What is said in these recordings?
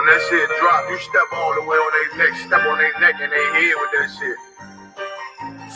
that shit drop, you step all the way on their neck, step on their neck and their head with that shit.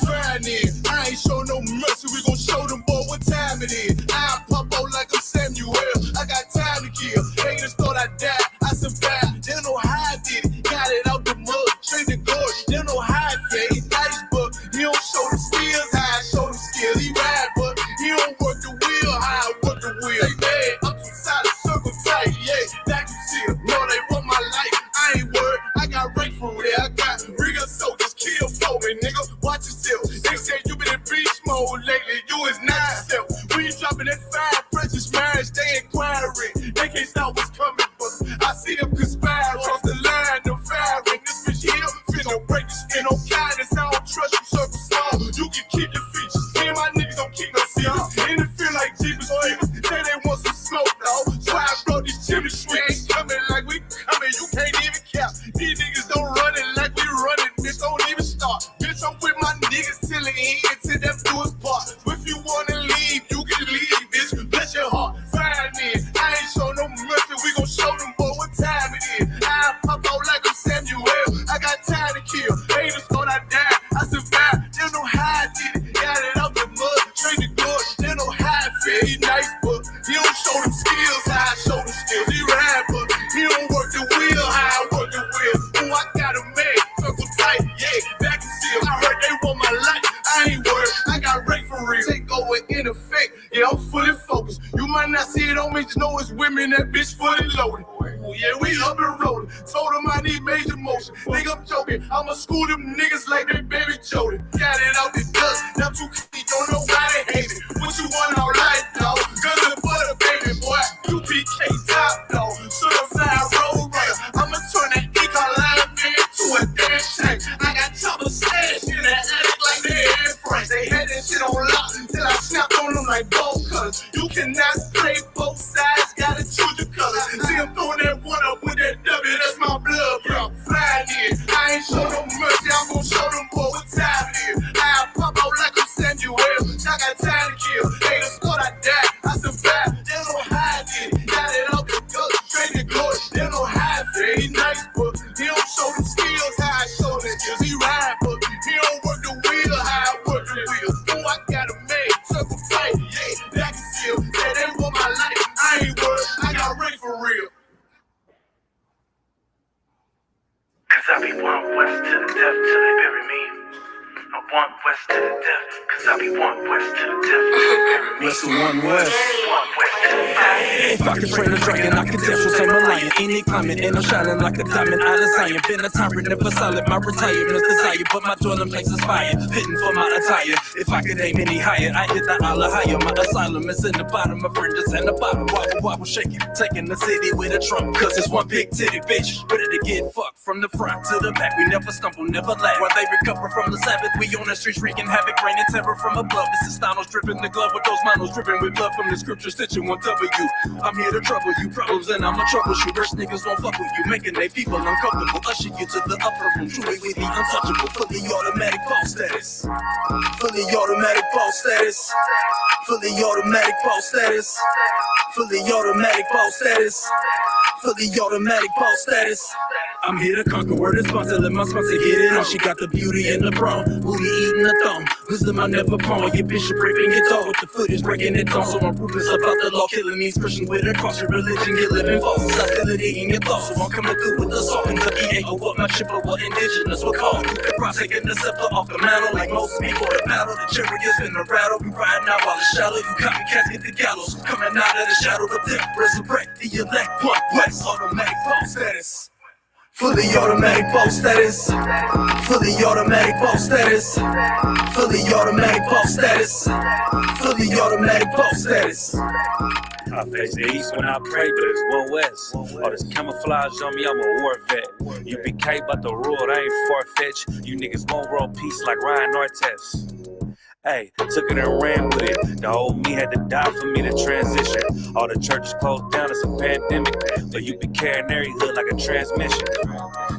Friday, I ain't show no mercy, we gon' show them boy what time it is. I pop out like I'm Samuel, I got time to kill. Haters thought I died, I survived. They don't know how I did it, got it out the mud, straight to God. They don't know how I did it, Iceberg. He don't show the skills, how I show the skills. He ride, but he don't work the wheel, how I work the wheel. They mad, up inside the circle tight, yeah, that you see. No, they want my life, I ain't worried. I got right from there, I got real soldiers, kill for me, nigga. Watch yourself. They say you been in beast mode lately, you is not yourself. When you dropping that fire, precious marriage, they inquiring. They can't stop what's coming, but I see them conspire. Cross the line, them firing. This bitch here, finna break the skin on kindness. I don't trust you, circle small. You can keep your features. Me and my niggas don't keep no secrets. And it feel like Jeepers Creepers. Say they want some smoke, though. So I brought these chimney sweeps. Coming like we coming, you can't even cap. These niggas don't run it like we run it, bitch, don't even start. Bitch, I'm with my niggas till the end, till them do his part. If you wanna leave, you can leave, bitch. Bless your heart, find me. I ain't show no mercy, we gon' show them boy what time it is. I pop out like I'm Samuel, I got time to kill. Haters thought I died, I survived. They don't know how I did it, got it out the mud, straight to God. They don't know how I feel, he nice, but he don't show them skills, how I show them skills. He ride, but he don't work the wheel, how I work the wheel. Ooh, I got a man, circle tight, yeah, back and still. I heard they want my life, I ain't worried, I got Ray for real. Take over in effect, yeah, I'm fully focused. You might not see it on me, just know it's women, that bitch fully loaded. Ooh, yeah, we up and rolling. Told them I need major motion. Think I'm joking, I'ma school them niggas like they baby Jody. Got it out the dust, now 2K, don't know why they hate it. What you want all right, dawg? Guns and butter, baby boy. UPK top, dawg. Certified road runner. I'ma turn that eco line into a damn tank. I got choppers stashed in that attic like they Air France. They had that shit on lock till I snapped on them like bowl cutters. You cannot play both sides, gotta choose your colors. See, I'm throwing that one up with that W, that's my blood, bro. Flying in, I ain't show no mercy, I'm gon' show them boy what time it is. I pop out like I'm Samuel, I got time to kill. Haters thought I died, I survived. They don't know how I did it, got it out the gut, straight to glory. They don't know how I feel, he nice, but he don't show them skills, how I show them skills. He ride, but he don't work the wheel, how I work the wheel. Oh, I got a man, circle tight, yeah, back and still. Say they want my life, I ain't worried, I got Ray for real. Cause I be one west to the death till they bury me. I want west to the death, cause I be one west to the death till they bury me. West to one west. One west to the death. If I could train a dragon, I could dance with a lion. Any climate, and I'm shining like a diamond out of Zion. Been a tyrant, never silent, my retirement's desire. But my dwelling place is fire, fitting for my attire. If I could aim any higher, I hit the Allah higher. My asylum is in the bottom, my friend is in the bottom. Wobble, wobble, shaking, taking the city with a trunk. Cause it's one big titty bitch, ready to get fucked from the front to the back. We never stumble, never lag. While they recover from the Sabbath, we on the streets wreaking havoc, raining terror from above. This is Thanos dripping the glove with those monos dripping with blood from the scripture, stitching one W. I'm here to trouble you problems and I'm a troubleshooter. Rich niggas won't fuck with you, making they people uncomfortable. Usher you to the upper room, truly we the untouchable. Fully automatic boss status. Fully automatic boss status. Fully automatic boss status. Fully automatic boss status. Fully automatic boss status. I'm here to conquer, word is sponsor, let my sponsor get it on. She got the beauty and the brawn, booty eating the thumb. Wisdom I never pawn, your bishop raping your dog with the footage breaking it down. So I'm ruthless about the law, killing these Christians with a cross. Your religion, you're living false, hostility in your thoughts. So I'm coming through with the salt, Kentucky ain't what my chipper, what indigenous were called. You could cross, taking the scepter off the mantle, like most before the battle. The chariots in the rattle, we riding out while it's shallow. You copycats get the gallows, coming out of the shadow of death. Resurrect the elect, one west, automatic boss status. Fully automatic boss status. Fully automatic boss status. Fully automatic boss status. Fully automatic boss status. I face the east when I pray, but it's one west. All this camouflage on me, I'm a war vet. You BK about the rule, I ain't far-fetched. You niggas won't world peace like Ryan Artest. Hey, took it and ran with it. The old me had to die for me to transition. All the churches closed down, it's a pandemic. But you be carrying every hood like a transmission.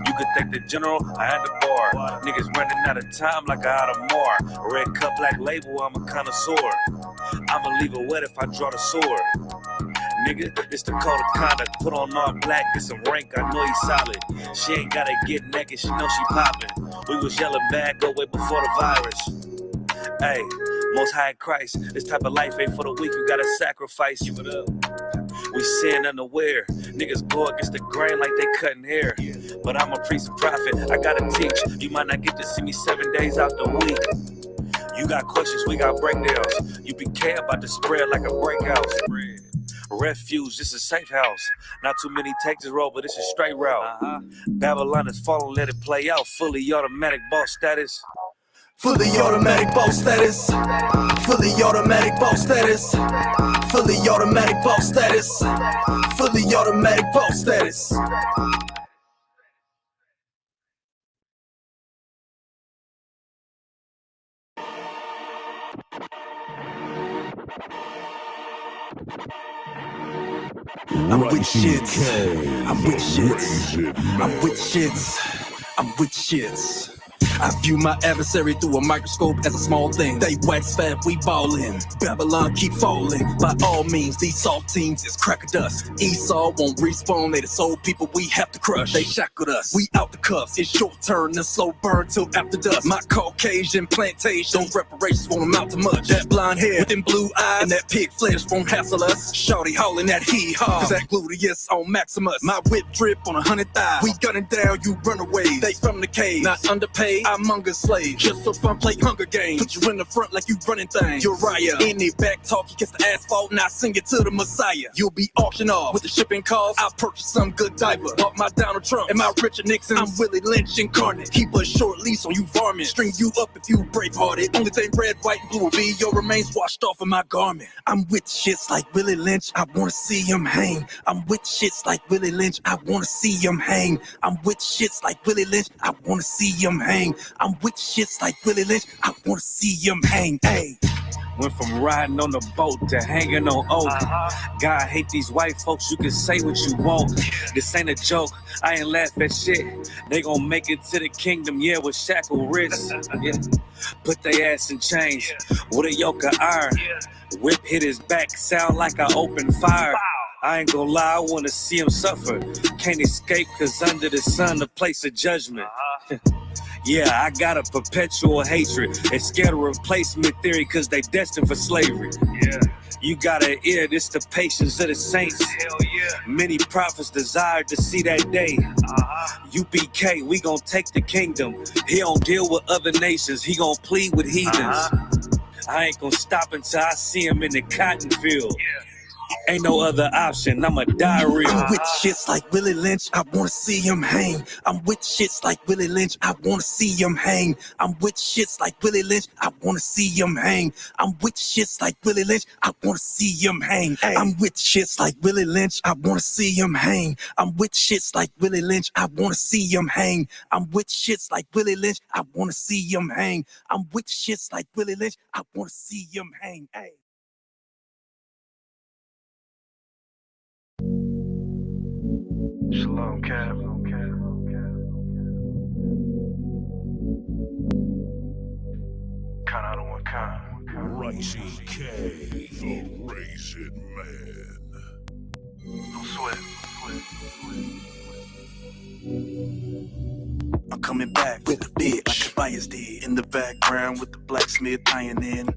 You could thank the general, I had the bar. Niggas running out of time like I had a more. A red cup, black label, I'm a connoisseur. I'ma leave it wet if I draw the sword. Nigga, it's the code of conduct. Put on all black, get some rank, I know he's solid. She ain't gotta get naked, she know she poppin'. We was yelling bad, go way before the virus. Hey, most high Christ, this type of life ain't for the weak, you gotta sacrifice. Give it up. We sin unaware. Niggas go against the grain like they cutting hair. But I'm a priest and prophet, I gotta teach. You might not get to see me 7 days out the week. You got questions, we got breakdowns. You be care about the spread like a breakout. Refuge, this is safe house. Not too many take this road, but this is straight route. Babylon is falling, let it play out. Fully automatic boss status. Fully automatic boss status. Fully automatic boss status. Fully automatic boss status. Fully automatic boss status. I'm with shits. I'm with shits. I'm with shits. I'm with shits. I view my adversary through a microscope as a small thing. They wax fat, we ballin'. Babylon keep falling. By all means, these salt teams is crack of dust. Esau won't respawn, they the soul people we have to crush. They shackled us, we out the cuffs. It's short turn and slow burn till after dusk. My Caucasian plantation, those reparations won't amount to much. That blonde hair with them blue eyes and that pig flesh won't hassle us. Shawty hauling that hee-haw, cause that gluteus on Maximus. My whip drip on 100 thighs. We gunning down, you runaways. They from the cave, not underpaid. I'm Hunger slave, just for fun, play Hunger Games. Put you in the front like you running things. Uriah, any back talk, you kiss the asphalt, and I sing it to the Messiah. You'll be auctioned off with the shipping cost. I'll purchase some good diaper. Bought my Donald Trump and my Richard Nixon. I'm Willie Lynch incarnate. Keep a short leash on you varmint. String you up if you brave-hearted. Only thing red, white, and blue will be your remains washed off of my garment. I'm with shits like Willie Lynch, I wanna see him hang. I'm with shits like Willie Lynch, I wanna see him hang. I'm with shits like Willie Lynch, I wanna see him hang. I'm with shits like Willie Lynch, I wanna see him hang, ayy. Went from riding on the boat to hanging on oak. God hate these white folks, you can say what you want. This ain't a joke, I ain't laugh at shit. They gon' make it to the kingdom, yeah, with shackled wrists. Yeah. Put they ass in chains with a yoke of iron. Whip hit his back, sound like I opened fire. I ain't gon' lie, I wanna see him suffer. Can't escape, cause under the sun, the place of judgment. Yeah, I got a perpetual hatred. It's scared of replacement theory cause they destined for slavery. Yeah. You gotta hear this, the patience of the saints. Hell yeah. Many prophets desired to see that day. UPK, we gon' take the kingdom. He don't deal with other nations, he gon' plead with heathens. I ain't gon' stop until I see him in the cotton field. Yeah. Ain't no other option, I'ma die real. I'm with shits like Willie Lynch, I wanna see him hang. I'm with shits like Willie Lynch, I wanna see him hang. I'm with shits like Willie Lynch, I wanna see him hang. I'm with shits like Willie Lynch, I wanna see him hang. I'm with shits like Willie Lynch, I wanna see him hang. I'm with shits like Willie Lynch, I wanna see him hang. I'm with shits like Willie Lynch, I wanna see him hang. I'm with shits like Willie Lynch, I wanna see him hang. Ay. Shalom, Cap. Kind out of one kind. Rising K, the Raisin Man. Don't sweat. I'm coming back with the bitch, like Tobias did. In the background with the blacksmith iron in.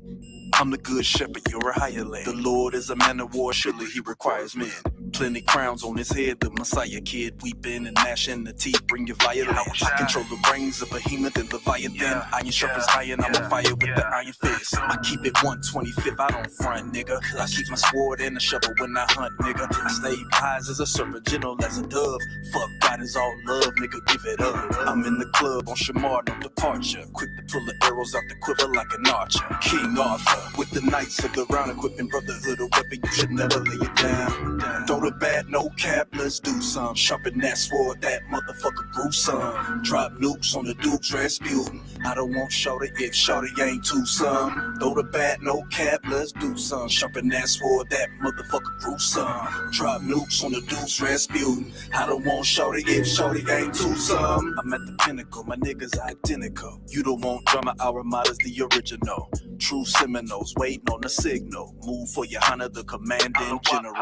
I'm the good shepherd, you're a hireling. The Lord is a man of war, surely he requires men. Plenty crowns on his head, the Messiah kid. Weeping and gnashing the teeth, bring your violence. I control the brains of behemoth and Leviathan. Iron sharpens iron, I'm on fire with the iron fist. I keep it 125, I don't front, nigga. I keep my sword and a shovel when I hunt, nigga. I stay wise as a serpent, gentle as a dove. Fuck God is all love, nigga, give it up. I'm in the club on Shamar, no departure. Quick to pull the arrows out the quiver like an archer. King Arthur. With the knights of the round equipping brotherhood, a weapon you should never lay it down. Throw the bat, no cap, let's do some. Sharpen that sword, that motherfucker gruesome. Drop nukes on the Dukes, Rasputin. I don't want shorty if shorty ain't too some. Throw the bat, no cap, let's do some. Sharpen that sword, that motherfucker gruesome. Drop nukes on the Dukes, Rasputin. I don't want shorty if shorty ain't too some. I'm at the pinnacle, my niggas identical. You don't want drama, our mod is the original. True Seminoles waiting on the signal. Move for your honor, the commanding general.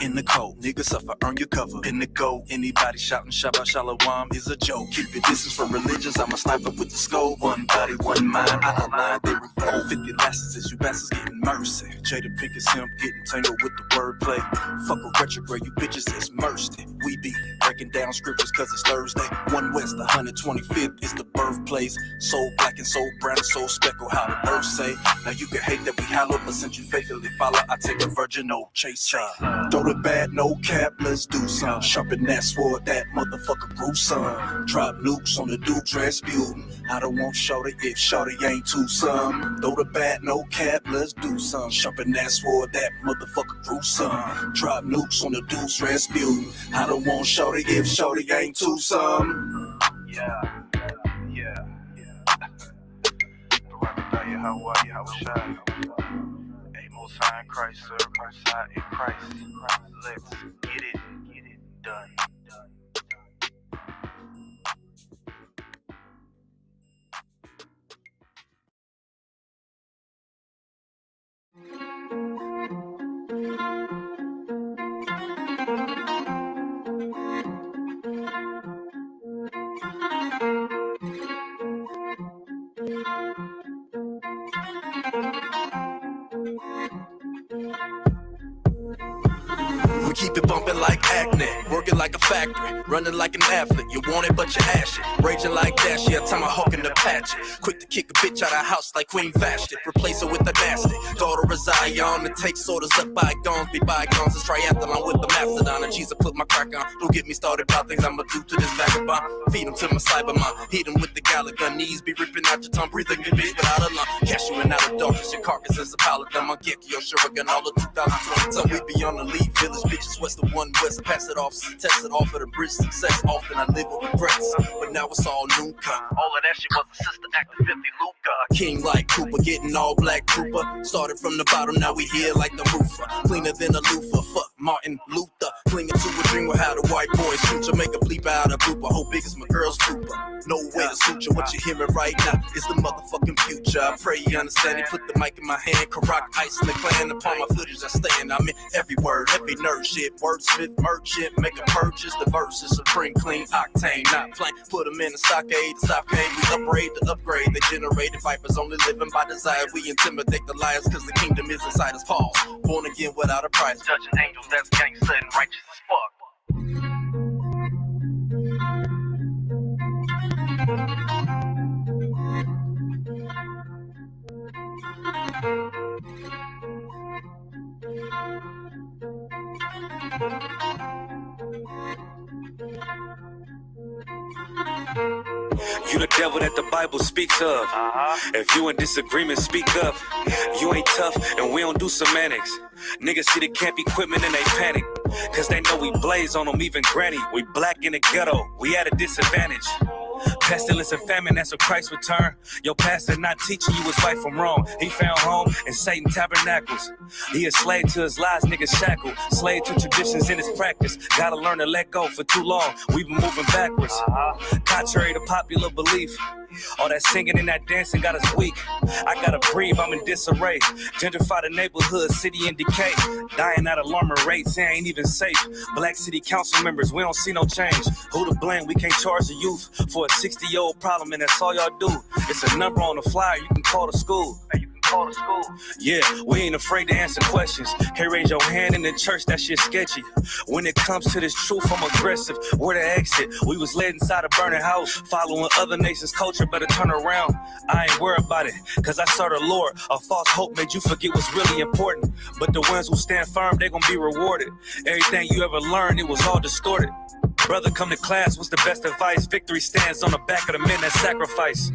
In the cold, niggas suffer, earn your cover. In the go, anybody shouting Shabbat Shalom is a joke. Keep your distance from religions, I'm a sniper with the scope. One body, one mind, I align, they revolt. 50 licenses, you bastards getting mercy. Jada Pinkett Simp getting tangled with the wordplay. Fuck a retrograde, you bitches that's mercy. We be breaking down scriptures cause it's Thursday. One West, 125th is the birthplace. Soul black and soul brown and soul speckle, how the birds say. Now you can hate that we hollow, but since you faithfully follow, I take a virgin, no chase. Throw the bad, no cap, let's do some. Sharpen that sword, that motherfucker gruesome. Drop nukes on the Dukes, Rasputin. I don't want shorty if shorty ain't too some. Throw the bad, no cap, let's do some. Sharpen that sword, that motherfucker gruesome. Drop nukes on the Dukes, Rasputin. I don't want shorty if shorty ain't too some. Yeah. How are you? How was shy? Hey, most high in Christ, sir. Most high in Christ. Let's get it done. We keep it bumping like acne, working like a factory, running like an athlete. You want it, but you hash it. Raging like Dash, yeah, tomahawk in the patch it. Quick to kick a bitch out of house like Queen Vashti. Replace her with a nasty daughter of Zion. And take sorters up bygones, be bygones. It's triathlon with the mastodon. And Jesus put my crack on. Don't get me started about things I'ma do to this vagabond. Feed him to my cyber mom. Heat him with the Gallagher. Knees be ripping out your tongue. Breathe a good bitch without a lung. Cash you in out of darkness. Your carcass is a pile of them. I'll get you your Shuriken all of 2020. So we be on the lead village. Bitches west of one west. Pass it off. Test it off at a bridge. Success. Often I live with regrets. But now it's all new. All of that shit was a sister acting 50 Luca. King like Cooper, getting all black trooper. Started from the bottom, now we here like the roofer. Cleaner than a loofah, fuck Martin Luther. Clinging to a dream with how the white boys shoot you. Make a bleep out of blooper. How big is my girl's trooper? No way to suture. What you hearing right now is the motherfucking future. I pray you understand it. Put the mic in my hand. Karak, ice, and the clan. Upon my footage I stand. I'm in every word, every nerd shit. Wordsmith, merchant, make a purchase. The verse is supreme, clean, octane, not plain. Put them in the stockade, the stockade. We upgrade to upgrade. They generated vipers, only living by desire. We intimidate the liars cause the kingdom is inside us. Pause. Born again without a price. Judging angels, that's gangsta and righteous as fuck. You the devil that the Bible speaks of. If you in disagreement, speak up. You ain't tough and we don't do semantics. Niggas see the camp equipment and they panic. Cause they know we blaze on them, even granny. We black in the ghetto, we at a disadvantage. Pestilence and famine, that's when Christ returned. Your pastor not teaching you what's right from wrong. He found home in Satan tabernacles. He a slave to his lies, niggas shackled. Slave to traditions in his practice. Gotta learn to let go for too long. We've been moving backwards. Contrary to popular belief. All that singing and that dancing got us weak. I gotta breathe, I'm in disarray. Gentrify the neighborhood, city in decay. Dying at alarming rates, it ain't even safe. Black city council members, we don't see no change. Who to blame? We can't charge the youth for a 60-year-old problem, and that's all y'all do. It's a number on the flyer, you can call the school. Yeah, we ain't afraid to answer questions. Can't raise your hand in the church, that shit sketchy. When it comes to this truth, I'm aggressive. Where to exit? We was led inside a burning house. Following other nations' culture, better turn around. I ain't worried about it, cause I serve the Lord. A false hope made you forget what's really important. But the ones who stand firm, they gon' be rewarded. Everything you ever learned, it was all distorted. Brother, come to class, what's the best advice? Victory stands on the back of the men that sacrifice.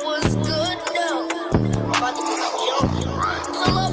What's good now? I'm about to get up, yo. Pull up,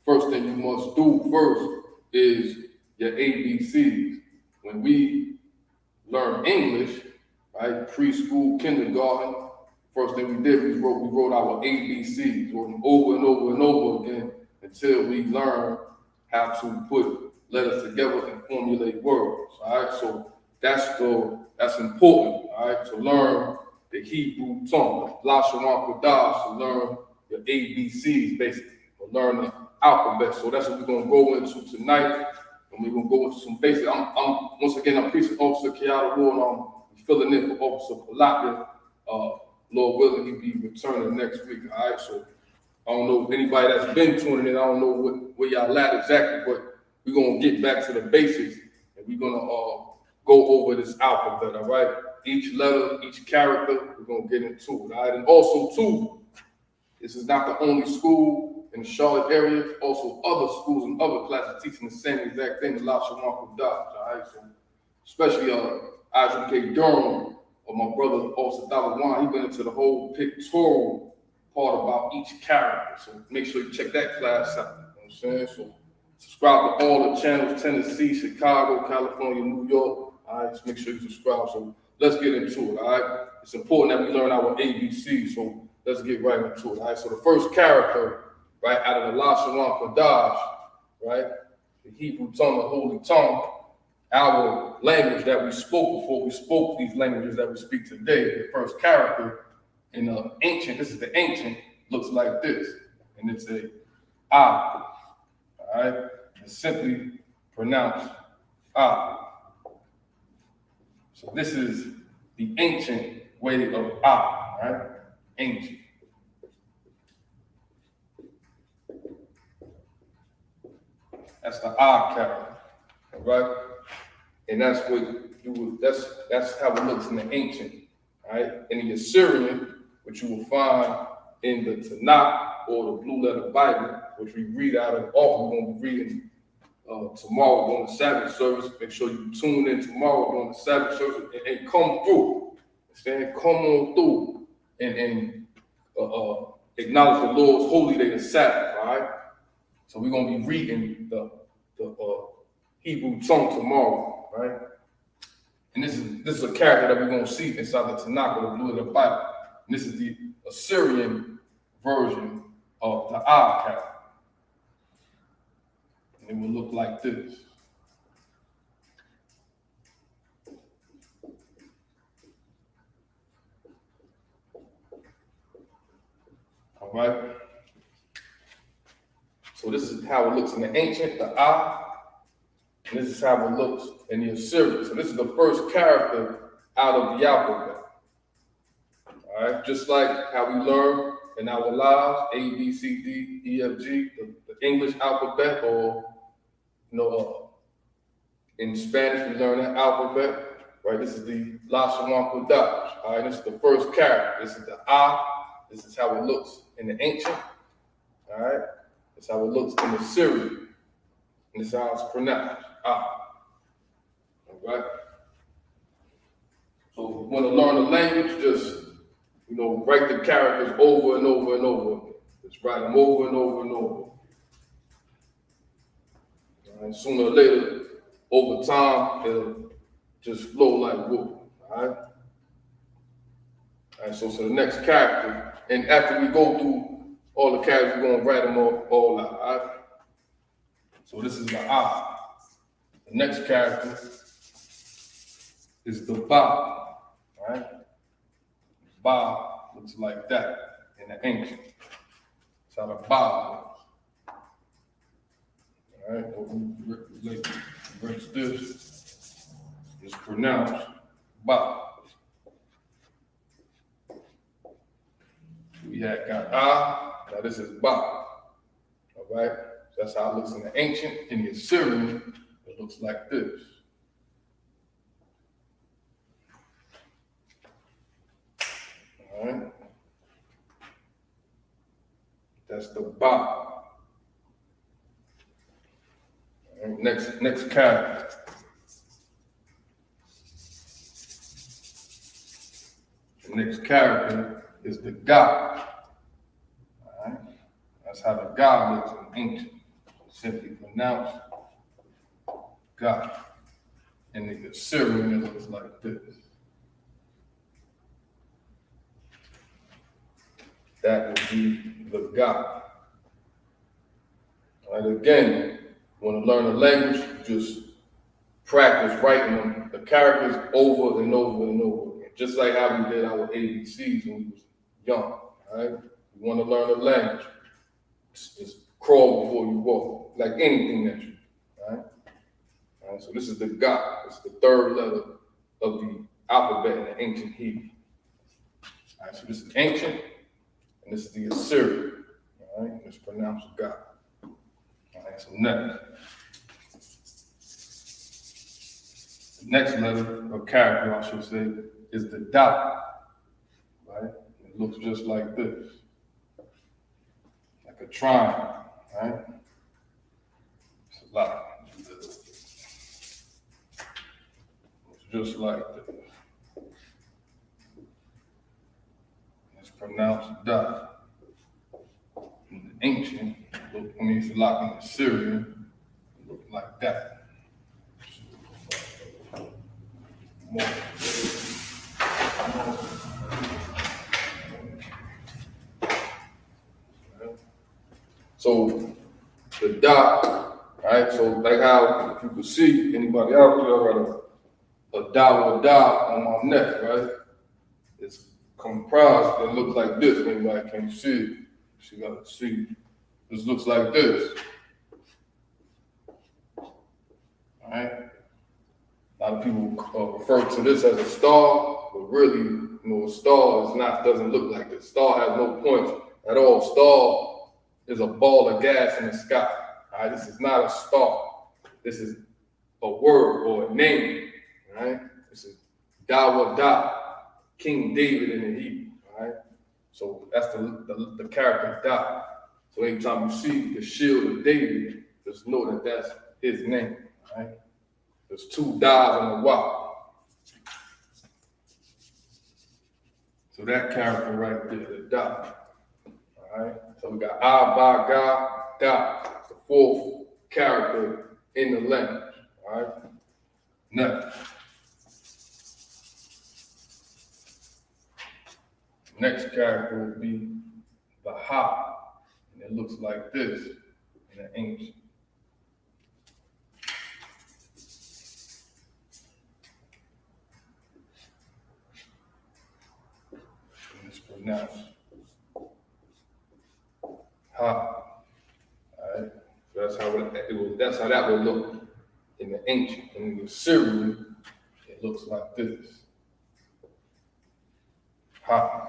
first thing you must do first is your ABCs. When we learn English, right, preschool, kindergarten, first thing we did, we wrote our ABCs, wrote them over and over and over again until we learn how to put letters together and formulate words. All right, so that's important. All right, to learn the Hebrew tongue, Lashawan, Qadash, to learn your ABCs, basically, to learn the alphabet. So that's what we're gonna go into tonight, and we're gonna go into some basic. I'm preaching Officer N.W.O, and I'm filling in for Officer Palaka. Lord willing, he'll be returning next week. All right, so I don't know if anybody that's been tuning in, I don't know where y'all at exactly, but we're gonna get back to the basics, and we're gonna go over this alphabet. All right, each letter, each character, we're gonna get into it. All right, and also too, this is not the only school in the Charlotte area. Also, other schools and other classes teaching the same exact thing. The Lashawan, Qadash. All right, so especially Isupk Durham, or my brother also N.W.O, he went into the whole pictorial part about each character. So make sure you check that class out. You know what I'm saying? So subscribe to all the channels, Tennessee, Chicago, California, New York. All right, just make sure you subscribe. So let's get into it. All right, it's important that we learn our ABC. So let's get right into it. All right, so the first character, right, out of the Lashawan, Qadash, right, the Hebrew tongue, the holy tongue, our language that we spoke before we spoke these languages that we speak today. The first character in the ancient, this is the ancient, looks like this, and it's a ah. All right, it's simply pronounced ah. So this is the ancient way of ah, right? Ancient. That's the ah character, all right? And that's what you would, that's how it looks in the ancient, right? In the Assyrian, which you will find in the Tanakh or the Blue Letter Bible, which we read out of often. We're going to be reading tomorrow during the Sabbath service. Make sure you tune in tomorrow during the Sabbath service and come through. Understand? Come on through and acknowledge the Lord's holy day, the Sabbath, all right? So we're going to be reading the Hebrew tongue tomorrow, right? And this is a character that we're going to see inside the Tanakh or the Blue Letter Bible. And this is the Assyrian version of the Ah character. And it will look like this. All right. So this is how it looks in the ancient, the Ah. And this is how it looks in the Assyrian. So this is the first character out of the alphabet. All right, just like how we learn in our lives, A, B, C, D, E, F, G, the English alphabet, or in Spanish we learn that alphabet, right? This is the Lashawan Qadash. All right, this is the first character. This is the Ah. This is how it looks in the ancient. All right, this is how it looks in the Syrian. And this is how it's pronounced. Ah. All right. So if you want to learn the language, just write the characters over and over and over. Just write them over and over and over. And sooner or later, over time, it'll just flow like water. All right. All right. So the next character, and after we go through all the characters, we're gonna write them all out. All right. So this is the Ah. The next character is the Ba. All right. Ba looks like that in the ancient. That's how the Ba looks. All right. Reverse this. It's pronounced Ba. We got Ah. Now this is Ba. All right. That's how it looks in the ancient. In the Assyrian, it looks like this. All right. That's the Ba. All right. Next character. The next character is the Ga. All right. That's how the Ga looks in ancient. simply pronounced God. And the Assyrian, it looks like this. That would be the God. All right, again, want to learn a language, just practice writing them, the characters over and over and over again. Just like how we did our ABCs when we was young. All right? You want to learn a language, just crawl before you walk, like anything that you do. All right? All right, so this is the God. It's the third letter of the alphabet in the ancient Hebrew. All right, so this is ancient, and this is the Assyrian. All right, and it's pronounced God. All right, so next. The next letter, or character, I should say, is the dot. Right? It looks just like this, like a triangle. Right? It's a lot. Just like this. It's pronounced dot. In the ancient, if you lock in the Syrian, it looked like that. More. So the dot, right? So like how if you could see anybody out there got a dot on my neck, right? It's comprised, it looks like this. Anybody can't see it. She got to see. This looks like this. All right? A lot of people refer to this as a star, but really, a star doesn't look like this. Star has no points at all. Star is a ball of gas in the sky. All right? This is not a star. This is a word or a name. Right? This is Da, King David in the Hebrew. All right? So that's the character Da. So anytime you see the shield of David, just know that that's his name. All right? There's two Da's and a W. So that character right there, the Da. All right? So we got Ba, Ga, Da. It's the fourth character in the language. All right? Next character would be the Ha. And it looks like this in the ancient. And it's pronounced Ha. Alright? So that's how that would look in the ancient. And in the Assyrian, it looks like this. Ha.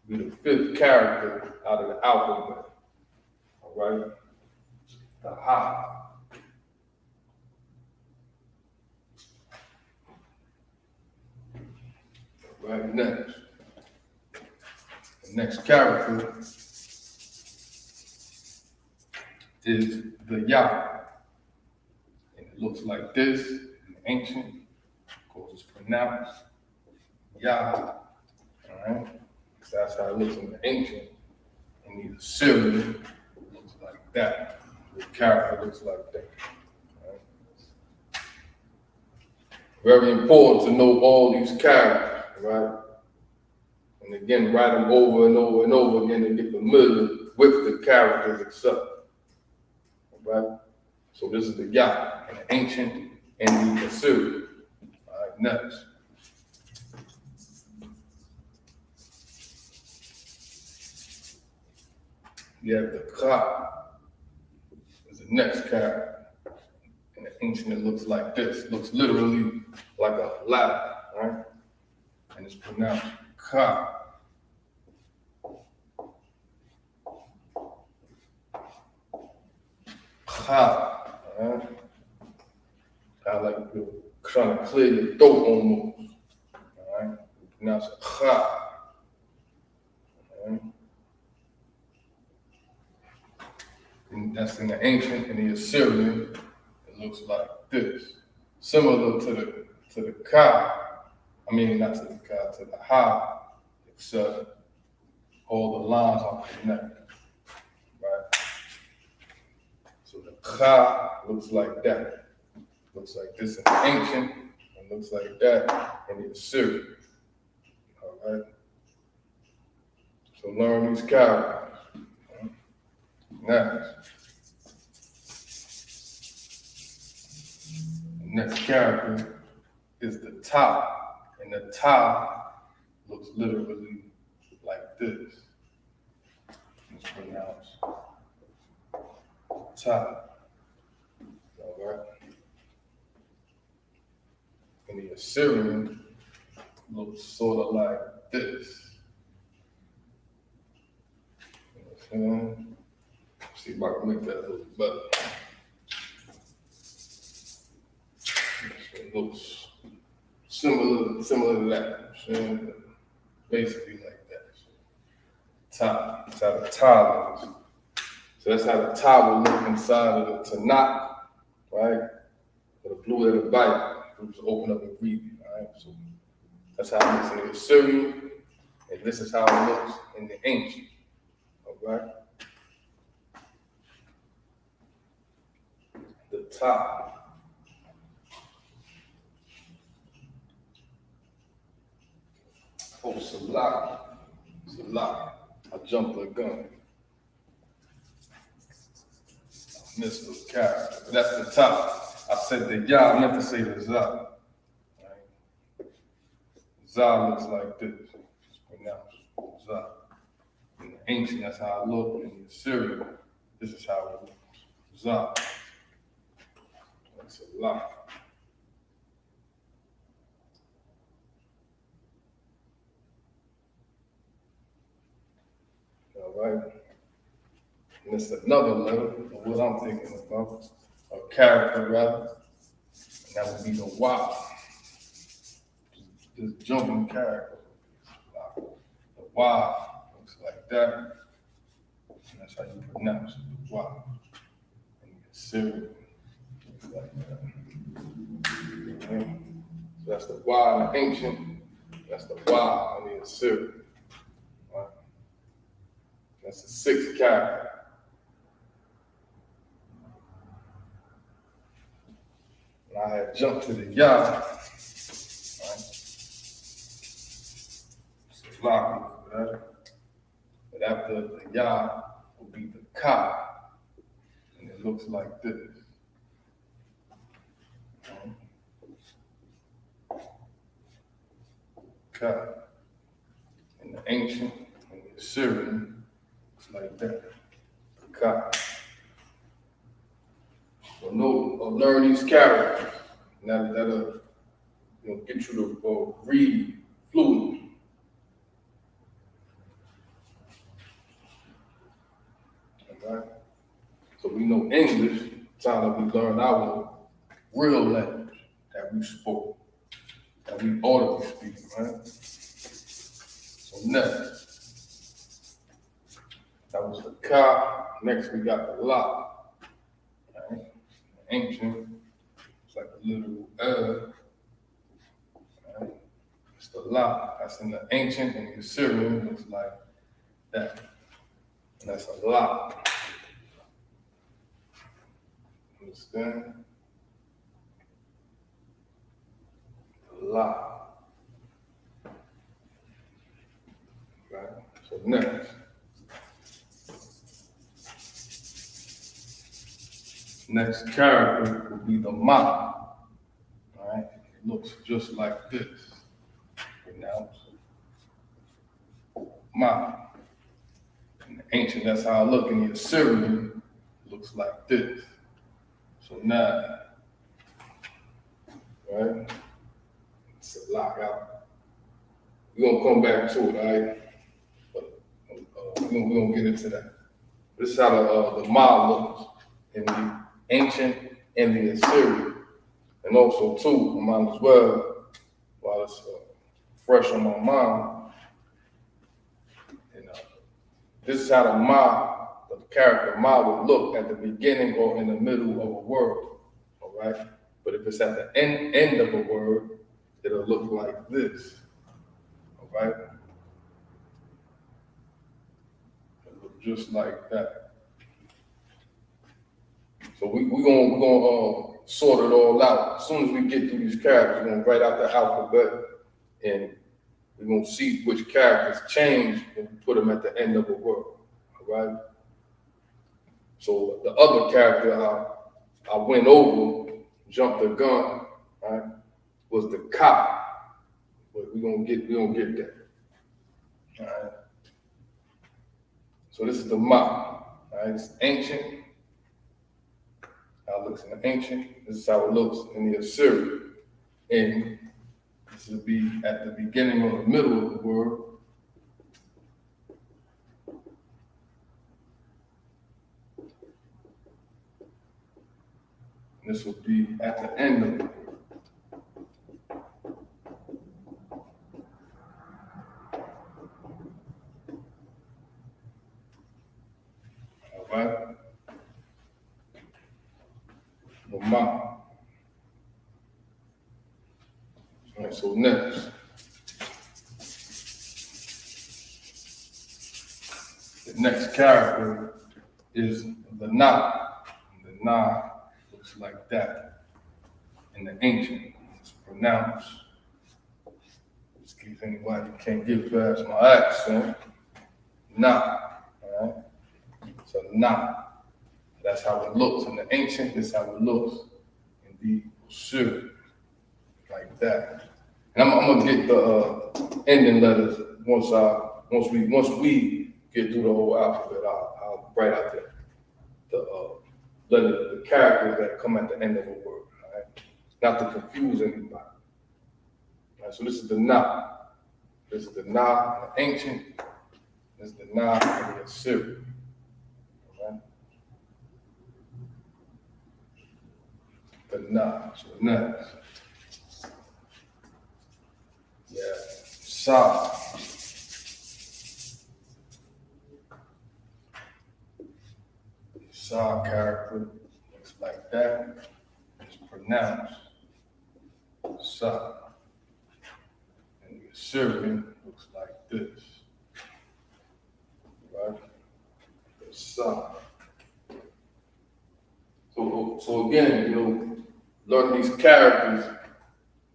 Be the fifth character out of the alphabet. All right? The Ha. Right, next. The next character is the Ya. And it looks like this in the ancient. Of course, it's pronounced Ya. All right? So that's how it looks in the ancient. In the Assyrian, it looks like that. The character looks like that. Right? Very important to know all these characters, right? And again, write them over and over and over again to get familiar with the characters itself. Right? So this is the Ya, and the ancient and the Assyrian. All right, next. You have the Ka, is the next character. In the ancient, it looks like this. It looks literally like a ladder, right? And it's pronounced Ka. Ka, all right? Kind of like you're trying to clear your throat almost, all right? Pronounce it Ka, all right? And that's in the ancient and the Assyrian. It looks like this, similar to the Ka. I mean, not to the Ka, to the Ha, except all the lines are connected, right? Cha looks like that. Looks like this in the ancient, and looks like that in the Assyrian. All right. So learn these characters. Next. The next character is the ta, and the ta looks literally like this. It's pronounced ta. All right. And the Assyrian looks sort of like this. You know what I'm saying? See if I can make that a little better. It looks similar to that. You know what I'm saying? Basically like that. Tie. That's how the tie looks. So that's how the tie will look inside of the Tanakh, right? For the blue letter Bible. You just open up and read it, all right? So that's how it looks in the Assyrian, and this is how it looks in the ancient, all right? The tie. Oh, Salah. I jumped the gun. Missed the character. But that's the top. I said the Yah, I meant to say the Zah. Right? Zah looks like this. It's pronounced Zah. In the ancient, that's how it looked. In the Assyrian, this is how it looks. Zah. That's a lot. All right. And it's another letter of what I'm thinking about, a character rather, and that would be the Y. This jumping character. The Y looks like that, and that's how you pronounce it, the Y. And the Assyrian looks like that. Okay. So that's the Y in the ancient, that's the Y in the Assyrian. Right. That's the sixth character. And I had jumped to the Yah, right? So right? But after the Yah will be the Ka, and it looks like this. Ka. In the ancient, and the Assyrian, it's like that. Ka. So learn these characters. Now that'll get you to read fluently. Okay? So we know English, time that we learn our real language that we spoke, that we ought to be speaking, right? So next, that was the Ka. Next we got the La. Right? Ancient, it's like a little right? It's the La. That's in the ancient, and the Assyrian looks like that. And that's a La. Understand? La. Right? So next. Next character will be the Ma. Right? It looks just like this. Pronounced Ma. In the ancient, that's how I look. In the Assyrian, it looks like this. So now, right? It's a lock out. We're gonna come back to it, all right? But we're gonna get into that. This is how the Ma looks in the ancient and the Assyrian. And also too, I might as well, while it's fresh on my mind, and this is how the character Ma would look at the beginning or in the middle of a word, all right? But if it's at the end of a word, it'll look like this, all right? It'll look just like that. So we're gonna sort it all out. As soon as we get through these characters, we're gonna write out the alphabet, and we're gonna see which characters change and put them at the end of a word. All right. So the other character I went over, jumped the gun, right, was the cop. But we're gonna get that. All right. So this is the Ma. All right, it's ancient. How it looks in the ancient. This is how it looks in the Assyrian. And this will be at the beginning or the middle of the word. And this will be at the end of the word. All right. The Ma. All right, so next. The next character is the Na. The Na looks like that in the ancient. It's pronounced. Just in case anybody can't get past my accent. Na. All right. So Na. That's how it looks in the ancient. This is how it looks in the Assyrian. Like that. And I'm gonna get the ending letters once we get through the whole alphabet. I'll write out the characters that come at the end of a word. All right? Not to confuse anybody. All right, so this is the Na. This is the Na in the ancient. This is the Na in the Assyrian. All right? The Na. So next. Yeah, Sa. Sa character looks like that. It's pronounced Sa. And the Assyrian looks like this. Right? The Sa. So again, learning these characters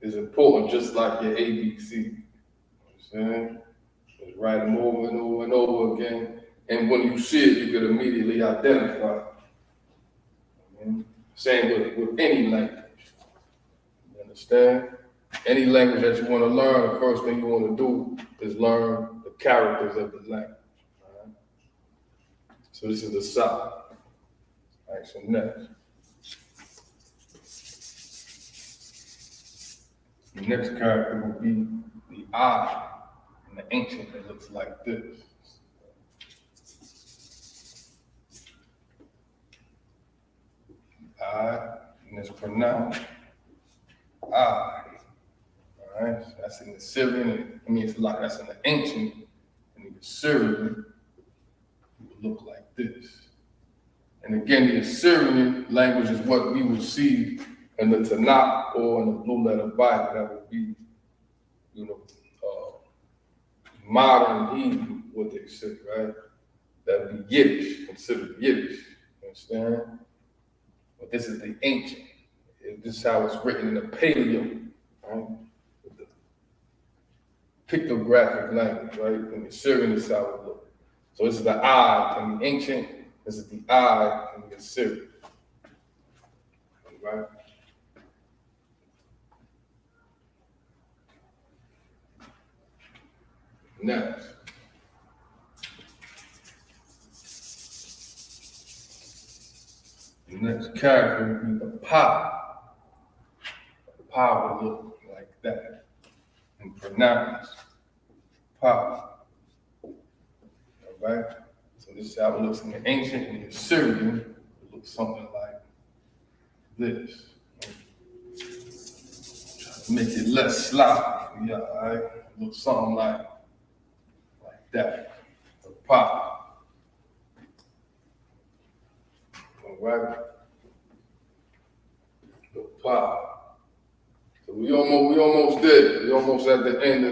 is important, just like your ABC. You know what I'm saying? Just write them over and over and over again. And when you see it, you can immediately identify. Same with any language. You understand? Any language that you want to learn, the first thing you want to do is learn the characters of the language. All right? So this is the Sa. All right, so next. The next character will be the I. In the ancient, it looks like this. I, and it's pronounced I. All right, so that's in the Syrian. It's like that's in the ancient. And the Assyrian, it would look like this. And again, the Assyrian language is what we will see in the Tanakh or in the Blue Letter Bible. That would be, modern Hebrew, what they say, right? That would be Yiddish, considered Yiddish. You understand? But this is the ancient. This is how it's written in the Paleo, right? With the pictographic language, right? And the Assyrian is how it looks. So this is the I in the ancient. This is the I in the Assyrian. Right? Next. The next character would be the Pa. The Pa would look like that and pronounced Pa. All right? So this is how it looks in the ancient and the Assyrian. It looks something like this. Try to make it less sloppy. Yeah, all right? It looks something like that. The Pa. All right? The Pa. So we almost did. We almost at the end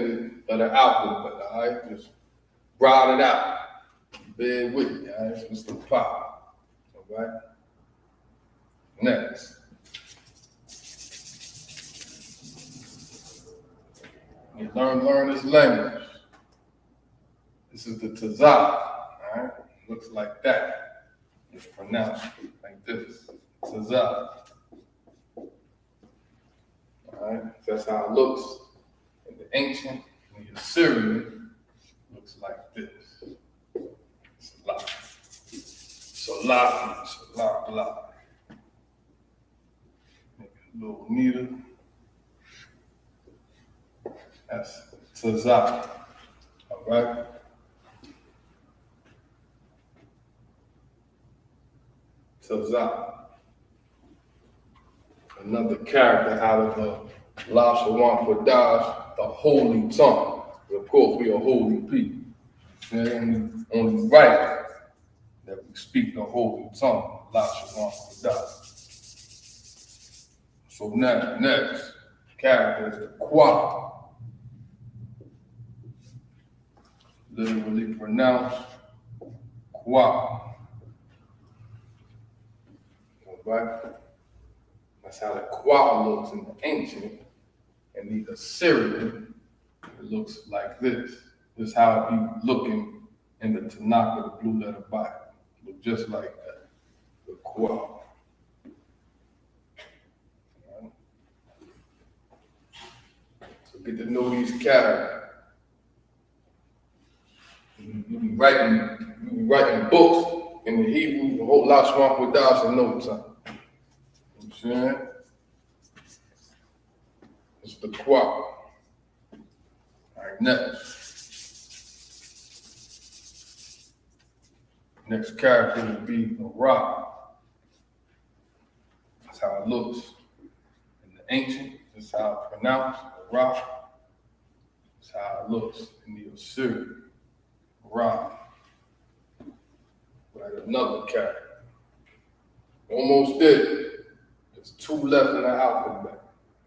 of the alphabet, all right? Just brought it out. Bear with me, all right? So it's the Pa. All right? Next. You learn this language. This is the Tazak, all right? Looks like that. It's pronounced like this, Tazak. All right, that's how it looks in the ancient. In the Assyrian, looks like this. Salah. Salah, Salah, Salah. Make it a little neater. That's Tazak. All right. Tazak. Another character out of the Lashawan Qadash, the holy tongue. Of course, we are holy people. And only right that we speak the holy tongue, Lashawan Qadash. So now, next character is the Qua. Literally pronounced Qua. All right? That's how the Qua looks in the ancient. And the Assyrian, it looks like this. This is how it be looking in the Tanakh of the Blue Letter Bible. Look just like that. The Qua. Right? So get to know these characters. You be writing books in the Hebrew, the whole Lashawan Qadash in no time. You know what I'm saying? It's the Qua. All right, next. Next character would be the rock. That's how it looks in the ancient. That's how it's pronounced, the rock. That's how it looks in the Assyrian. Rock. Right, another character. Almost there. There's two left in the alphabet.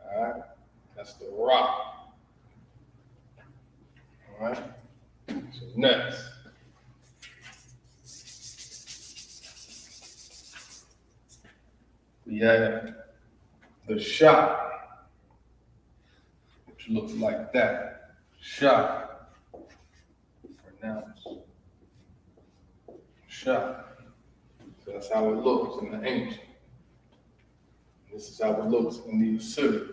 All right, that's the rock. All right. So next. We have the shot, which looks like that. Shot. Pronounced. Shot. So that's how it looks in the ancient. This is how it looks in the Assyrian.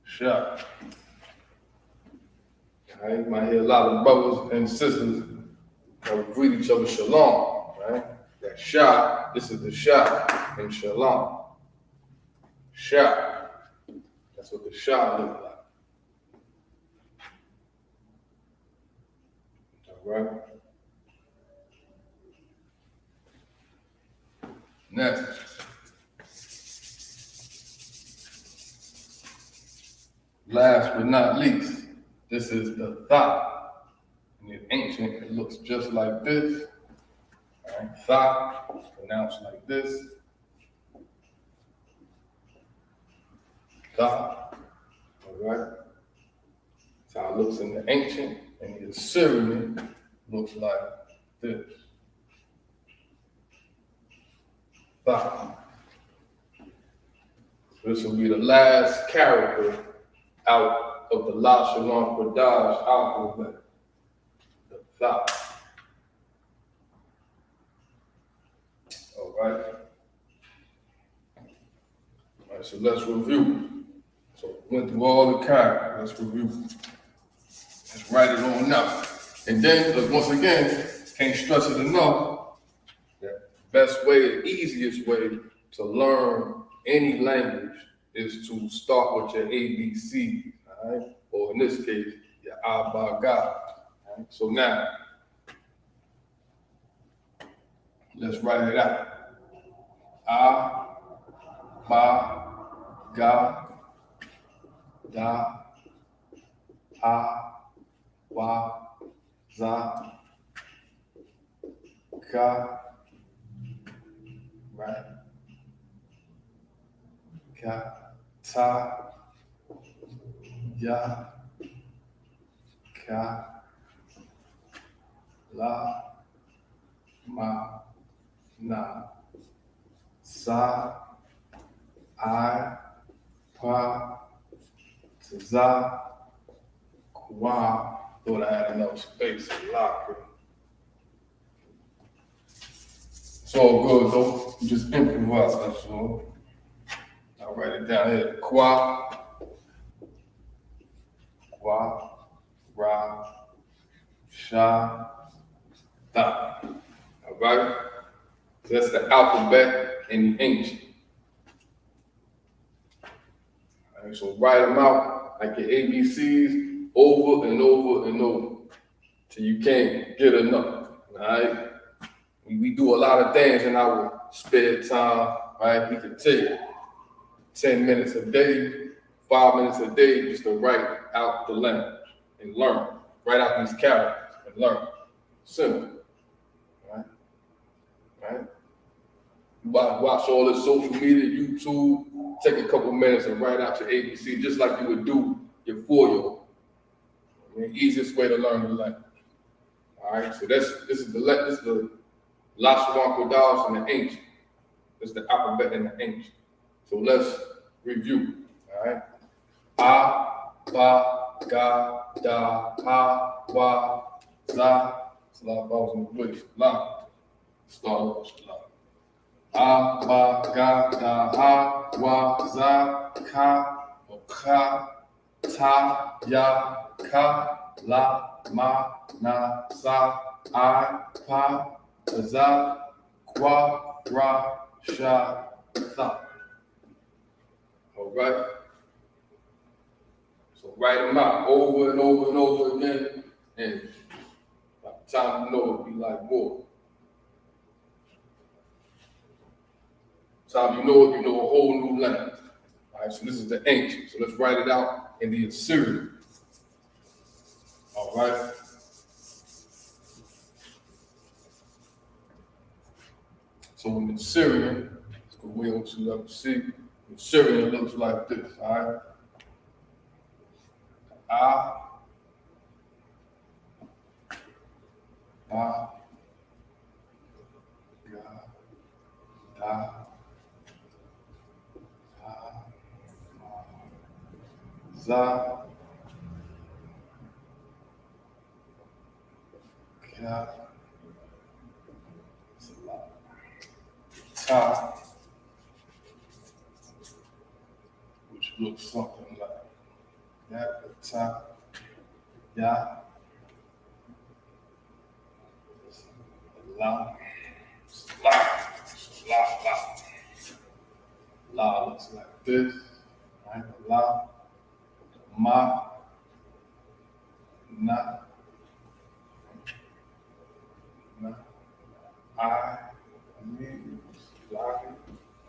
Shot. All right, you might hear a lot of brothers and sisters that would greet each other shalom, right? That shot, this is the shot in shalom. Shot. That's what the shot looks like. All right. Next. Last but not least, this is the thought. In the ancient, it looks just like this. All right. Thought, pronounced like this. Thought. All right. That's how it looks in the ancient, and the Assyrian looks like this. Thought. This will be the last character out of the Lashawan Qadash alphabet. The thought. All right. All right, so let's review. So we went through all the characters. Let's review. Let's write it on now. And then, once again, can't stress it enough, the best way, the easiest way to learn any language is to start with your ABC, all right? Or in this case, your Abba God. Right? So now, let's write it out. Ba, Ga, Da, Ha, Wa, Za, Ka, right? Ka, Ta, Ya, Ka, La, ma, na, sa, I, pa, za, kwa. Thought I had enough space to lock it. It's all good though. You just improvise, that's all. I'll write it down here. Kwa, ra, sha, da. All right? So that's the alphabet in the ancient. All right, so write them out like your ABCs over and over and over till you can't get enough. All right? We do a lot of things in our spare time, right? We can take 10 minutes a day, 5 minutes a day just to write out the language and learn. Write out these characters and learn. Simple. Right? Right? Watch all this social media, YouTube. Take a couple minutes and write out your ABC just like you would do your 4-year-old. I mean, easiest way to learn the language. All right, so this is the Lashawan, Qadash, and the ancient. This is the alphabet in the ancient. So let's review. All right. A, ba, ga, da, ha, wa, za. It's a lot of vowels in the place. La. Start off. La. A, ba, ga, da, ha, wa, za, ka, ta, ya, ka, la, ma, na, sa, I, pa, za, kwa, ra, sha, tha. All right? So write them out over and over and over again, and by the time you know it, be like more. Time you know it, you know a whole new language. All right, so this is the ancient. So let's write it out in the Assyrian. All right. So in the Assyrian, let's go way on to level C. In Assyrian, it looks like this. All right. A, ba, ga, da, ha, ma, za, ka, ta, which looks something like that. Ta, ya, la, la looks like this, right? La, ma, na, I, me,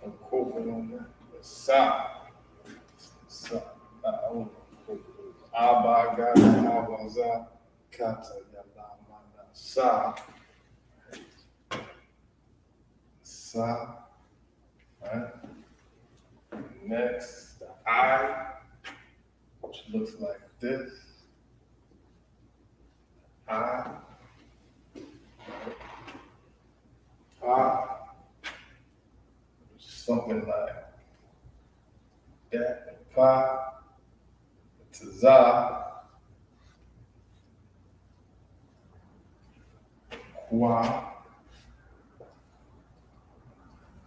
I'm quoting on that. Sa, I don't know. Aba, gada, aba, za, kata, yala, mana, sa, right? Next, the I, which looks like this. I, something like that. Pa, to za, qua.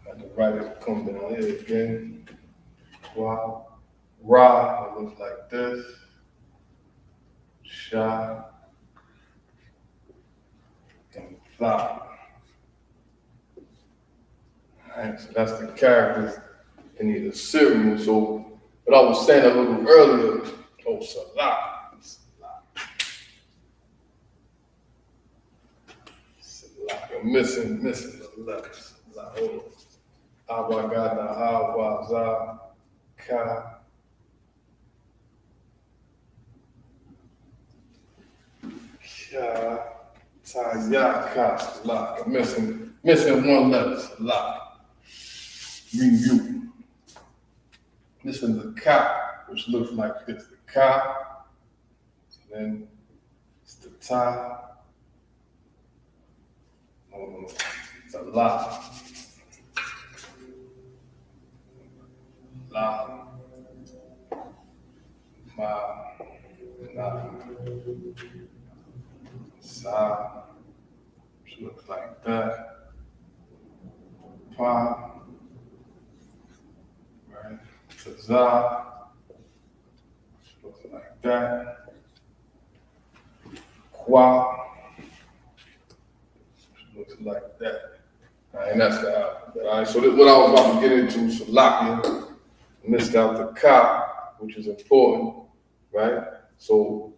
Got to write it, come down here again. Qua, ra, it looks like this. Sha, and tha. Alright, so that's the characters in the Assyrian. So what I was saying a little earlier, oh, Salah. I'm missing the letters. Aba, gada, ha, wa, za, ka. Ka, ta, ya, ka, Salah. I'm missing one letter, Salah. Review. This is the ka, which looks like this. The ka, and then it's the ta, It's a lot. La, ma, na, sa, which looks like that. Pa, right? To za, which looks like that. Qua, which looks like that. All right, and that's the alphabet. All right, so this, what I was about to get into, Salakia, missed out the ka, which is important, right? So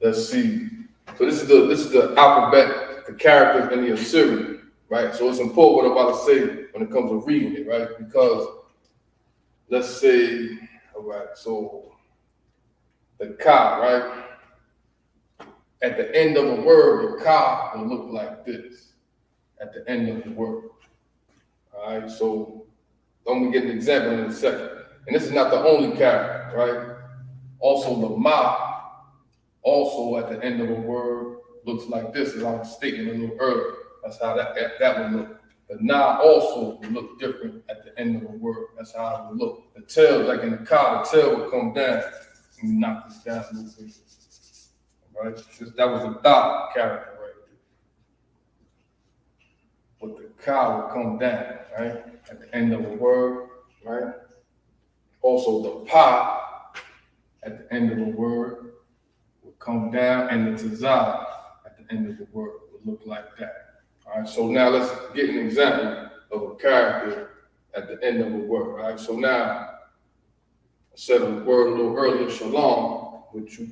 let's see. So this is the alphabet, the characters in the Assyrian, right? So it's important what I'm about to say when it comes to reading it, right? Because let's say, all right, so the ka, right? At the end of a word, the ka will look like this. At the end of the word. All right, so I'm gonna get an example in a second. And this is not the only character, right? Also the ma, also at the end of a word, looks like this, as I was stating a little earlier. That's how that would look. The na also would look different at the end of a word. That's how it would look. The tail, like in the ka, the tail would come down. Let me knock this down a little bit. All right, that was a dot character right there. But the ka would come down, right? At the end of a word, right? Also the pa at the end of a word would come down, and the tazah at the end of the word would look like that. All right, so now let's get an example of a character at the end of a word. All right, so now I said a word a little earlier, shalom, which you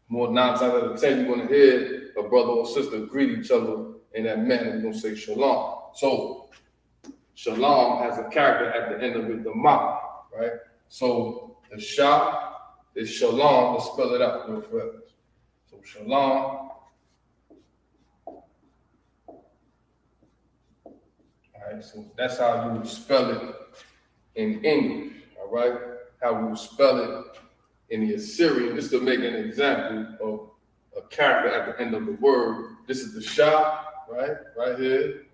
more 9 times out of 10 you're gonna hear a brother or sister greet each other in that manner. We're gonna say shalom. So shalom has a character at the end of it, the ma, right? So the sha is shalom. Let's spell it out real fast. So shalom. All right, so that's how you would spell it in English, all right? How we would spell it in the Assyrian, just to make an example of a character at the end of the word. This is the sha, right? Right here.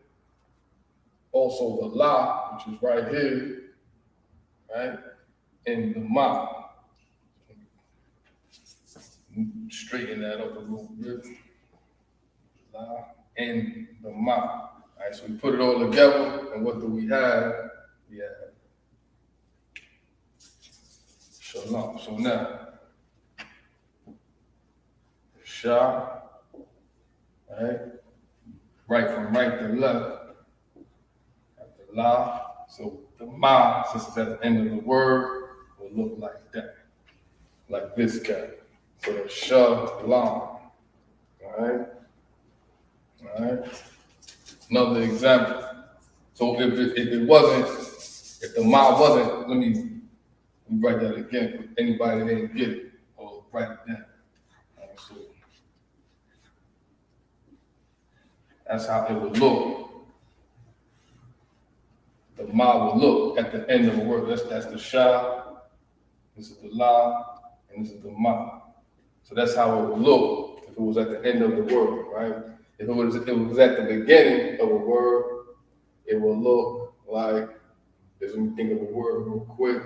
Also the la, which is right here, right? And the ma. Straighten that up a little bit. La and the ma. All right, so we put it all together, and what do we have? We have shalom. So now, sha, right from right to left, after la. So the ma, since it's at the end of the word, will look like that, like this guy. So the shalom, all right? All right. Another example. So if the ma wasn't, let me write that again for anybody that didn't get it, or write it down. All right, so that's how it would look. The ma would look at the end of a word. That's the sha, this is the la, and this is the ma. So that's how it would look if it was at the end of the word, right? If it was at the beginning of a word, it will look like, let me think of a word real quick.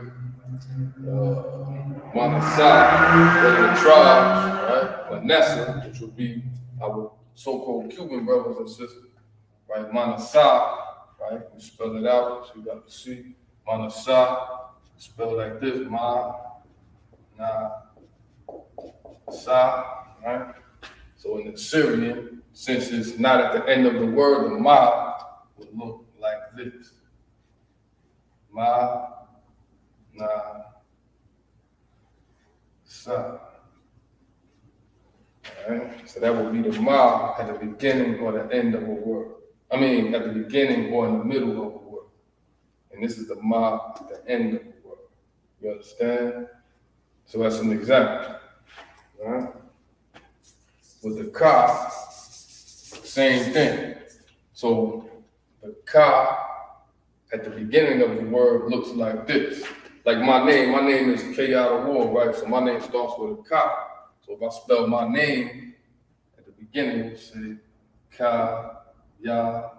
Manasah, one of the tribes, right? Manasseh, which would be our so-called Cuban brothers and sisters, right? Manasah, right? We spell it out, so you got to see. Manasah, spelled like this, ma, na, sa, right? So in the Syrian, since it's not at the end of the word, the ma would look like this. Ma, na, sa. All right? So that would be the ma at the beginning or the end of a word. I mean, at the beginning or in the middle of a word. And this is the ma at the end of the word. You understand? So that's an example. All right? With the ka, same thing. So the ka at the beginning of the word looks like this. Like my name is N.W.O, right? So my name starts with a ka. So if I spell my name at the beginning, it would say Ka N.W.O,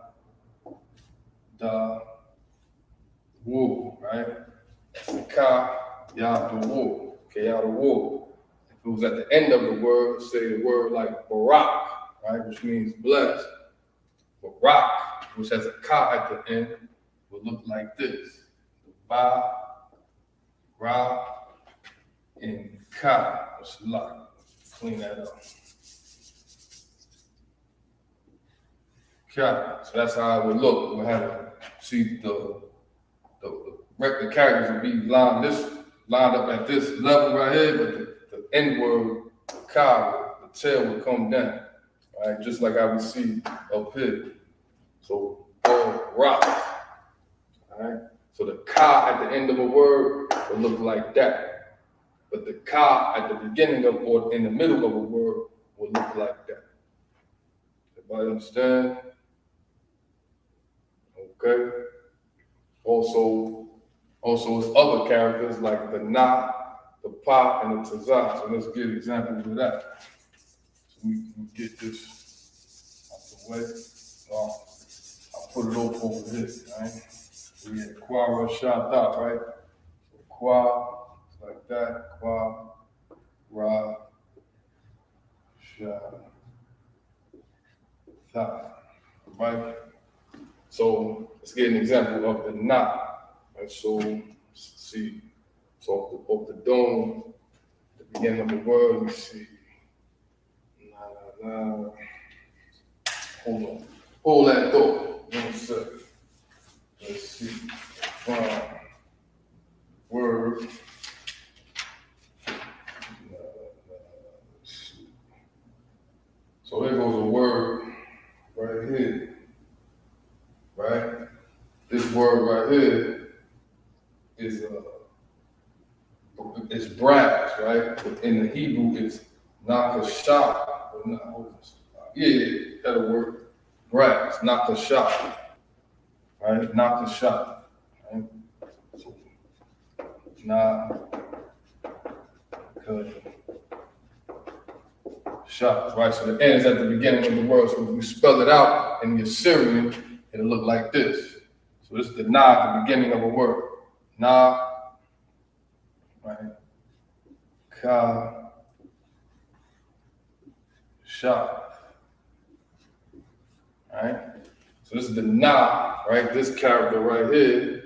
right? That's the N.W.O, N.W.O. If it was at the end of the word, say the word like Barak, right, which means blessed. Barak, which has a ka at the end, would look like this. Ba, Ra, and Ka. Let's clean that up. Ka. So that's how it would look. We'll have to see the characters would be lined up at this level right here, but the end word, the Ka, the tail would come down. Right? Just like I would see up here. So rock. Alright? So the ka at the end of a word will look like that. But the ka at the beginning of or in the middle of a word will look like that. Everybody understand? Okay. Also it's other characters like the na, the pa, and the tazah. So let's get examples of that. So we can get this out the way. I'll put it over this, right? We had Qua shot out, right? So Qua, like that, Qua, Ra, Sha, Ta, right? So let's get an example of the Na. Right? So let's see. So of the dome, the beginning of the word, we see. Na. Hold on. Hold that thought. 1 second. Let's see. Word. So there goes a word right here. Right? This word right here is brass, right? But in the Hebrew, it's nakashah. Yeah, that'll work. Brass, nakashah. Right? Nakashah. Right? So, nakashah. Right? So the N is at the beginning of the word. So if we spell it out in the Assyrian, it'll look like this. So this is the na at the beginning of a word. Na, right? Ka, sha. Right? So this is the na, right? This character right here,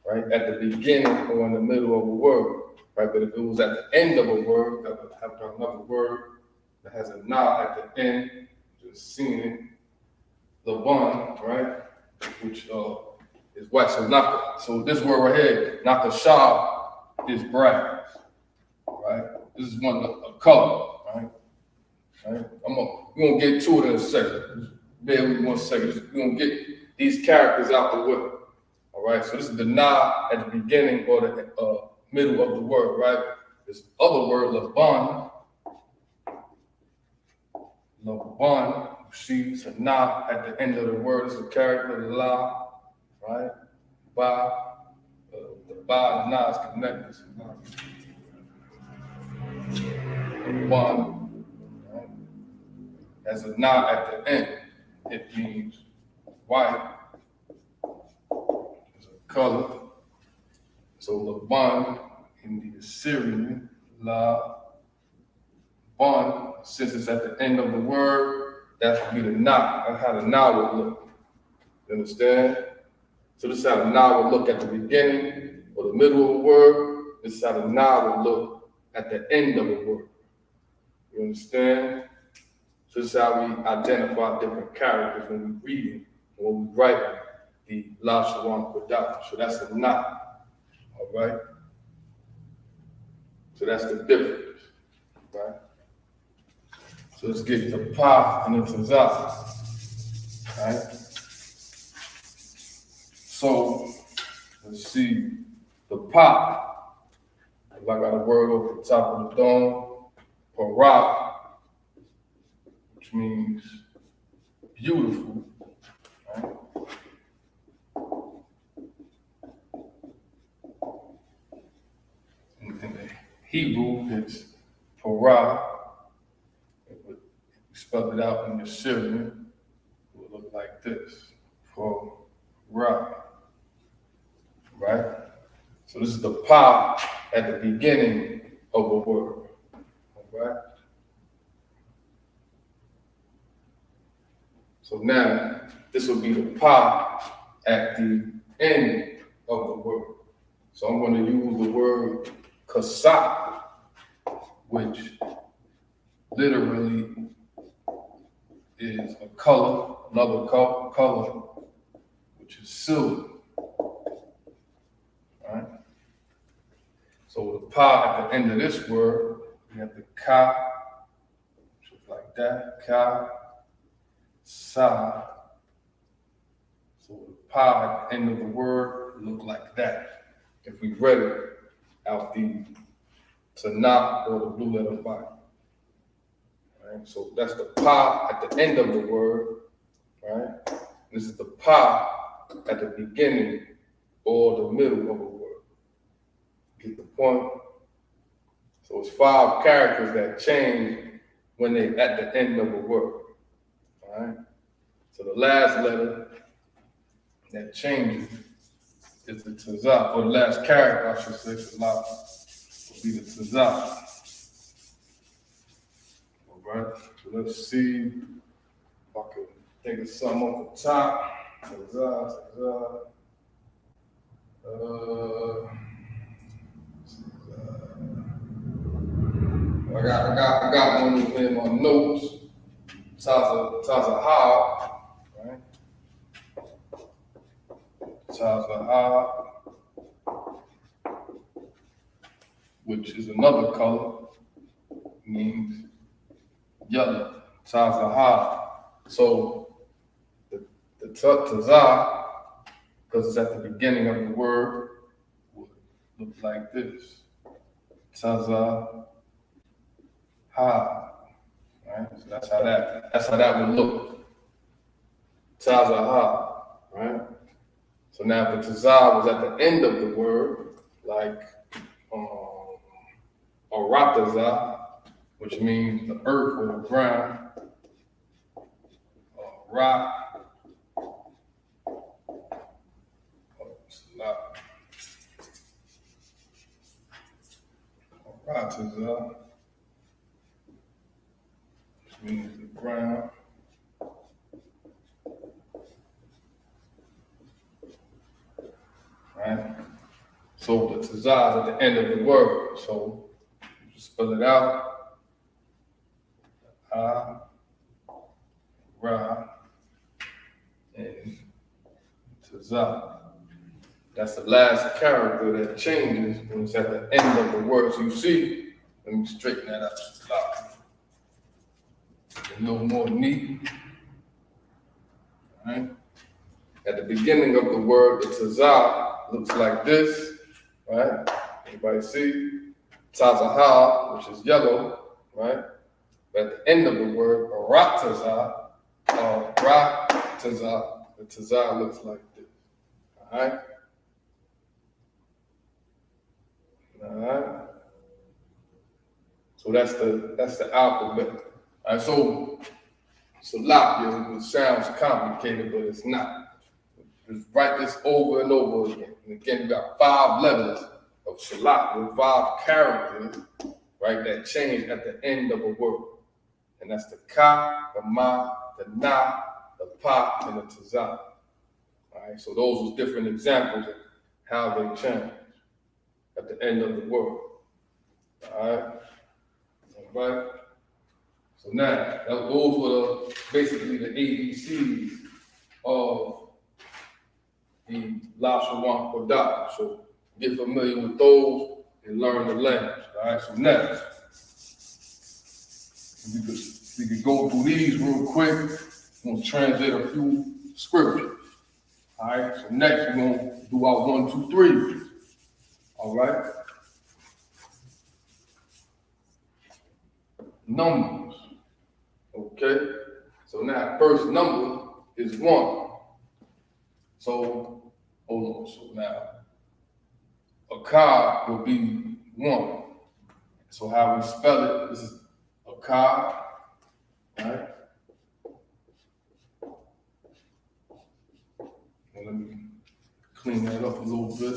right? At the beginning or in the middle of a word, right? But if it was at the end of a word, that would have another word that has a na at the end, just seeing it. The one, right? Which is white. So naka. So this word right here, nakashah, is brass. Right? This is one a color, right? Right? We're gonna get to it in a second. Bear with me 1 second. We're gonna get these characters out the way. All right. So this is the na at the beginning or the middle of the word, right? This other word, laban. Laban, you see, it's a na at the end of the word. It's a character, la, right? Ba, the ba and na is connected. Laban, right? Has a na at the end. It means white. It's a color. So Laban in the Assyrian, la, ban, since it's at the end of the word, that would be the na. That's how the na would look. You understand? So this is how the na would look at the beginning or the middle of a word. This is how the na would look at the end of a word. You understand? So this is how we identify different characters when we read it, when we write the Lashawan Qadash. So that's the na. All right? So that's the difference, right? So let's get the pa and the tazah, right? So let's see the pa. If I got a word over the top of the dome, para, which means beautiful, right? In the Hebrew, it's para. If we spell it out in the Assyrian, it would look like like this for Ra, right? So this is the pa at the beginning of a word, all right? So now this will be the pa at the end of the word. So I'm going to use the word kasa, which literally is a color, another color, which is silver. Right? So the pa at the end of this word, we have the ka, just like that, ka, sa. So the pa at the end of the word look like that. If we read it out the Tanakh or the blue letter Bible. Right? So that's the pa at the end of the word, right? This is the pa at the beginning or the middle of a word. Get the point? So it's 5 characters that change when they're at the end of a word. All right? So the last letter that changes is the tazah, or the last character, I should say, tazah, will be the tazah. All right? So let's see if I can think of something off the top. Tazah. I got one in my notes. Tazaha, right? Tazaha, which is another color, means yellow. Tazaha. So the tazah, because it's at the beginning of the word, would look like this. Tazaha. Right? So that's how that would look. Tazaha, right? So now if the tazah was at the end of the word, like aratazah, which means the earth or the ground, rock, aratazah, which means the ground. Right? So the tazah is at the end of the word. So you just spell it out. Ra, and tazah. That's the last character that changes when it's at the end of the word. So you see, let me straighten that up a little more neat. Right? At the beginning of the word, the tazah looks like this, right? Everybody see? Tazaha, which is yellow, right? But at the end of the word, aratazah, the tazah looks like this. All right? All right. So that's the alphabet. All right, so Salak, it sounds complicated, but it's not. Just write this over and over again. And again, you got 5 letters of Salak with 5 characters, right, that change at the end of a word. And that's the ka, the ma, the na, the pa, and the tazah. All right, so those are different examples of how they change at the end of the word. All right? So now, those were basically the ABCs of the Lashawan Qadash. So get familiar with those and learn the language. All right, so next, we could go through these real quick. I'm going to translate a few scriptures. All right, so next we're going to do our 1, 2, 3. All right? Numbers. Okay? So now, first number is 1. So, hold on. So now, a car will be 1. So how we spell it, this is a car, right? let me clean that up a little bit.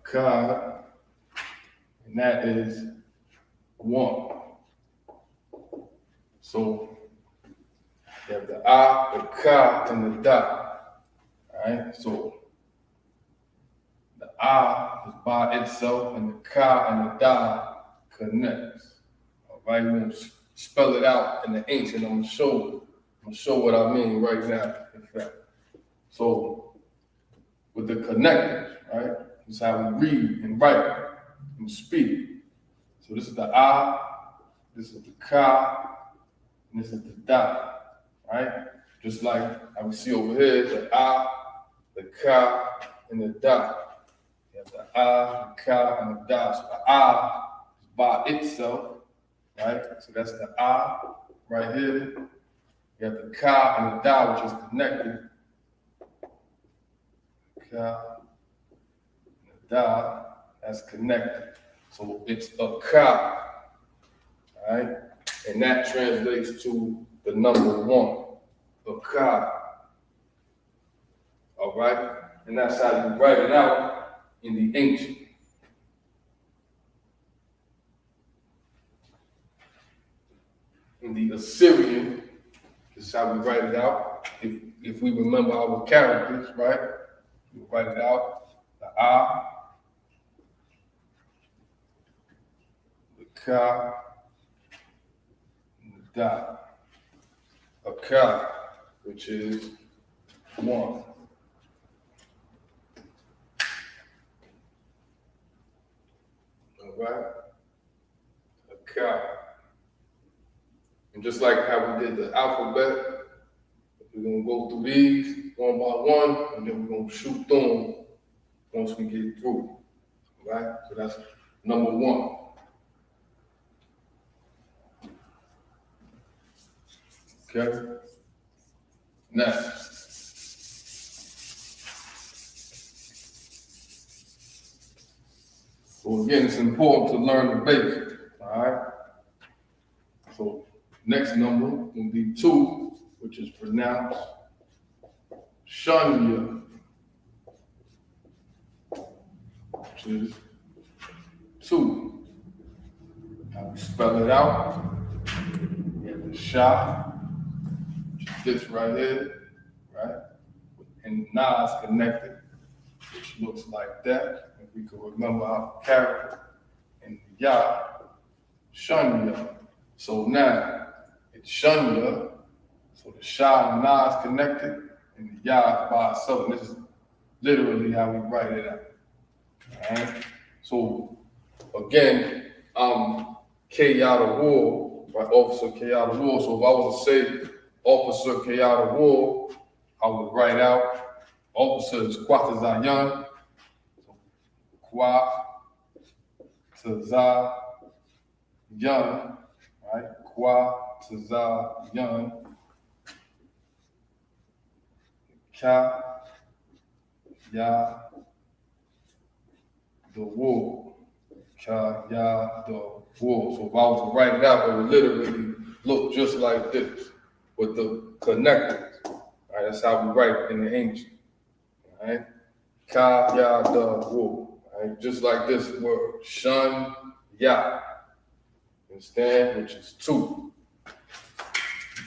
Akkad, and that is 1. So you have the A, the Ka, and the Da. Alright, so the A is by itself, and the Ka and the Da connects. Alright, we're gonna spell it out in the ancient. I'm gonna show what I mean right now, in fact. So with the connectors, right? This is how we read and write and speak. So this is the A, this is the Ka, and this is the Da, right? Just like how we see over here, the A, the Ka, and the Da. You have the A, the Ka, and the Da. So the A is by itself, right? So that's the A right here. You have the Ka and the Da, which is connected. Ka and the Da, that's connected. So it's a Ka, right? And that translates to the number 1, a Ka. All right? And that's how you write it out in the ancient. In the Assyrian, this is how we write it out. If we remember our characters, right? We write it out. The A, the Ka, and the Da. A Ka, which is 1. All right? A Ka. And just like how we did the alphabet, we're going to go through these one by one, and then we're going to shoot through them once we get through. All right? So that's number 1. Okay? Next. So again, it's important to learn the basics. All right? So next number will be 2, which is pronounced Shunya, which is 2. How we spell it out? We have the Sha, which is this right here, right? And Na is connected, which looks like that. If we could remember our character. And Ya, Shunya. So now it's Shunya. So the Sha and Na is connected, and the Ya is by itself. And this is literally how we write it out. All right? So again, N.W.O, right? Officer N.W.O. So if I was to say Officer N.W.O, I would write out Officer is Qadash, so Qua Taza Yun, right? Qua Taza Yun. Ka Ya the Wo. Ka Ya the Wo. So if I was to write it out, it would literally look just like this with the connectors. All right, that's how we write in the ancient. All right, Ka Ya the Wo. All right, just like this word, Shun Ya. Understand? Which is 2.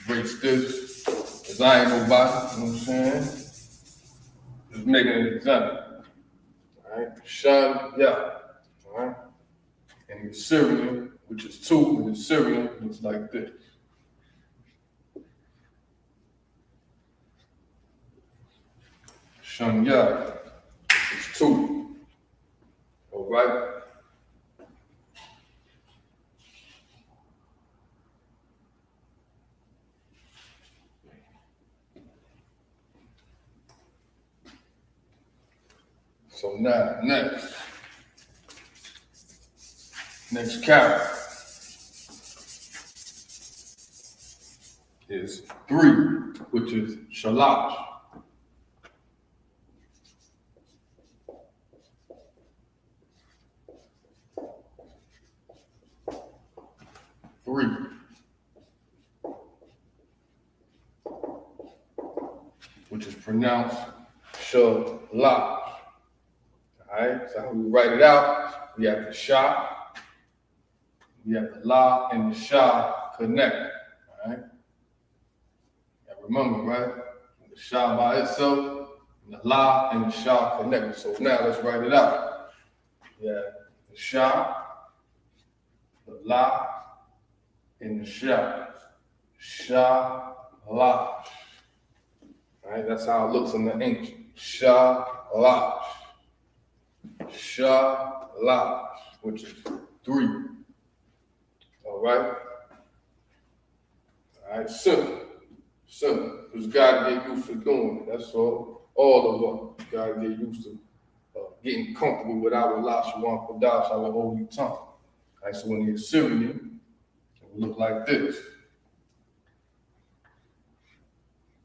Breaks this, because I ain't nobody, you know what I'm saying? Just making an example. All right, Shun Ya. All right, and the Syrian, which is 2, and the Syrian looks like this. Shun Ya is 2. All right. So now, next character is 3, which is Shalash. pronounced Shalash. Alright, so how we write it out, we have the Sha, we have the La and the Sha connected. Alright? Remember, right? The Sha by itself, and the La and the Sha connected. So now let's write it out. Yeah, the Sha, the La, and the Sha. Sha, La. Alright, that's how it looks in the ancient. Sha, La. Sha, La, which is 3. Alright? Alright, simple. Simple. Just gotta get used to doing it. That's all. All of us gotta get used to getting comfortable with our Lashawan, Qadash, our holy tongue. All right, so in the Assyrian, it will look like this.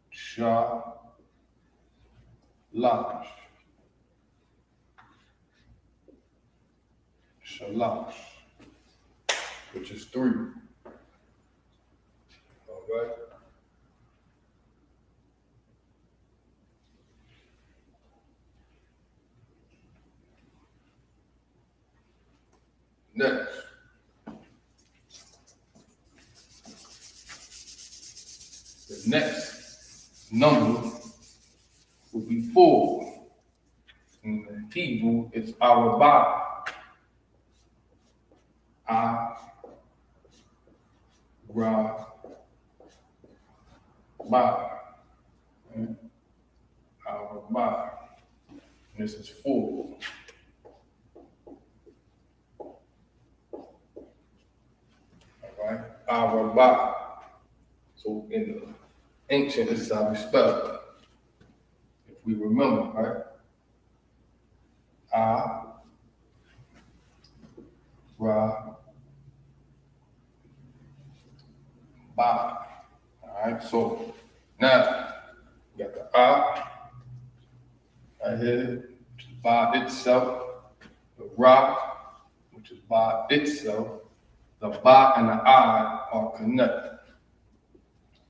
Sha, Lash. Shalash, which is 3. All right. Next, the next number will be 4. In the Hebrew, it's Arabah. Arabah. This is 4. Alright, Arabah. So in the ancient, this is how we spell it. If we remember, right? Ba. Alright, so now you got the right here, which is by itself, the Ra, which is by itself, the Ba and the I are connected.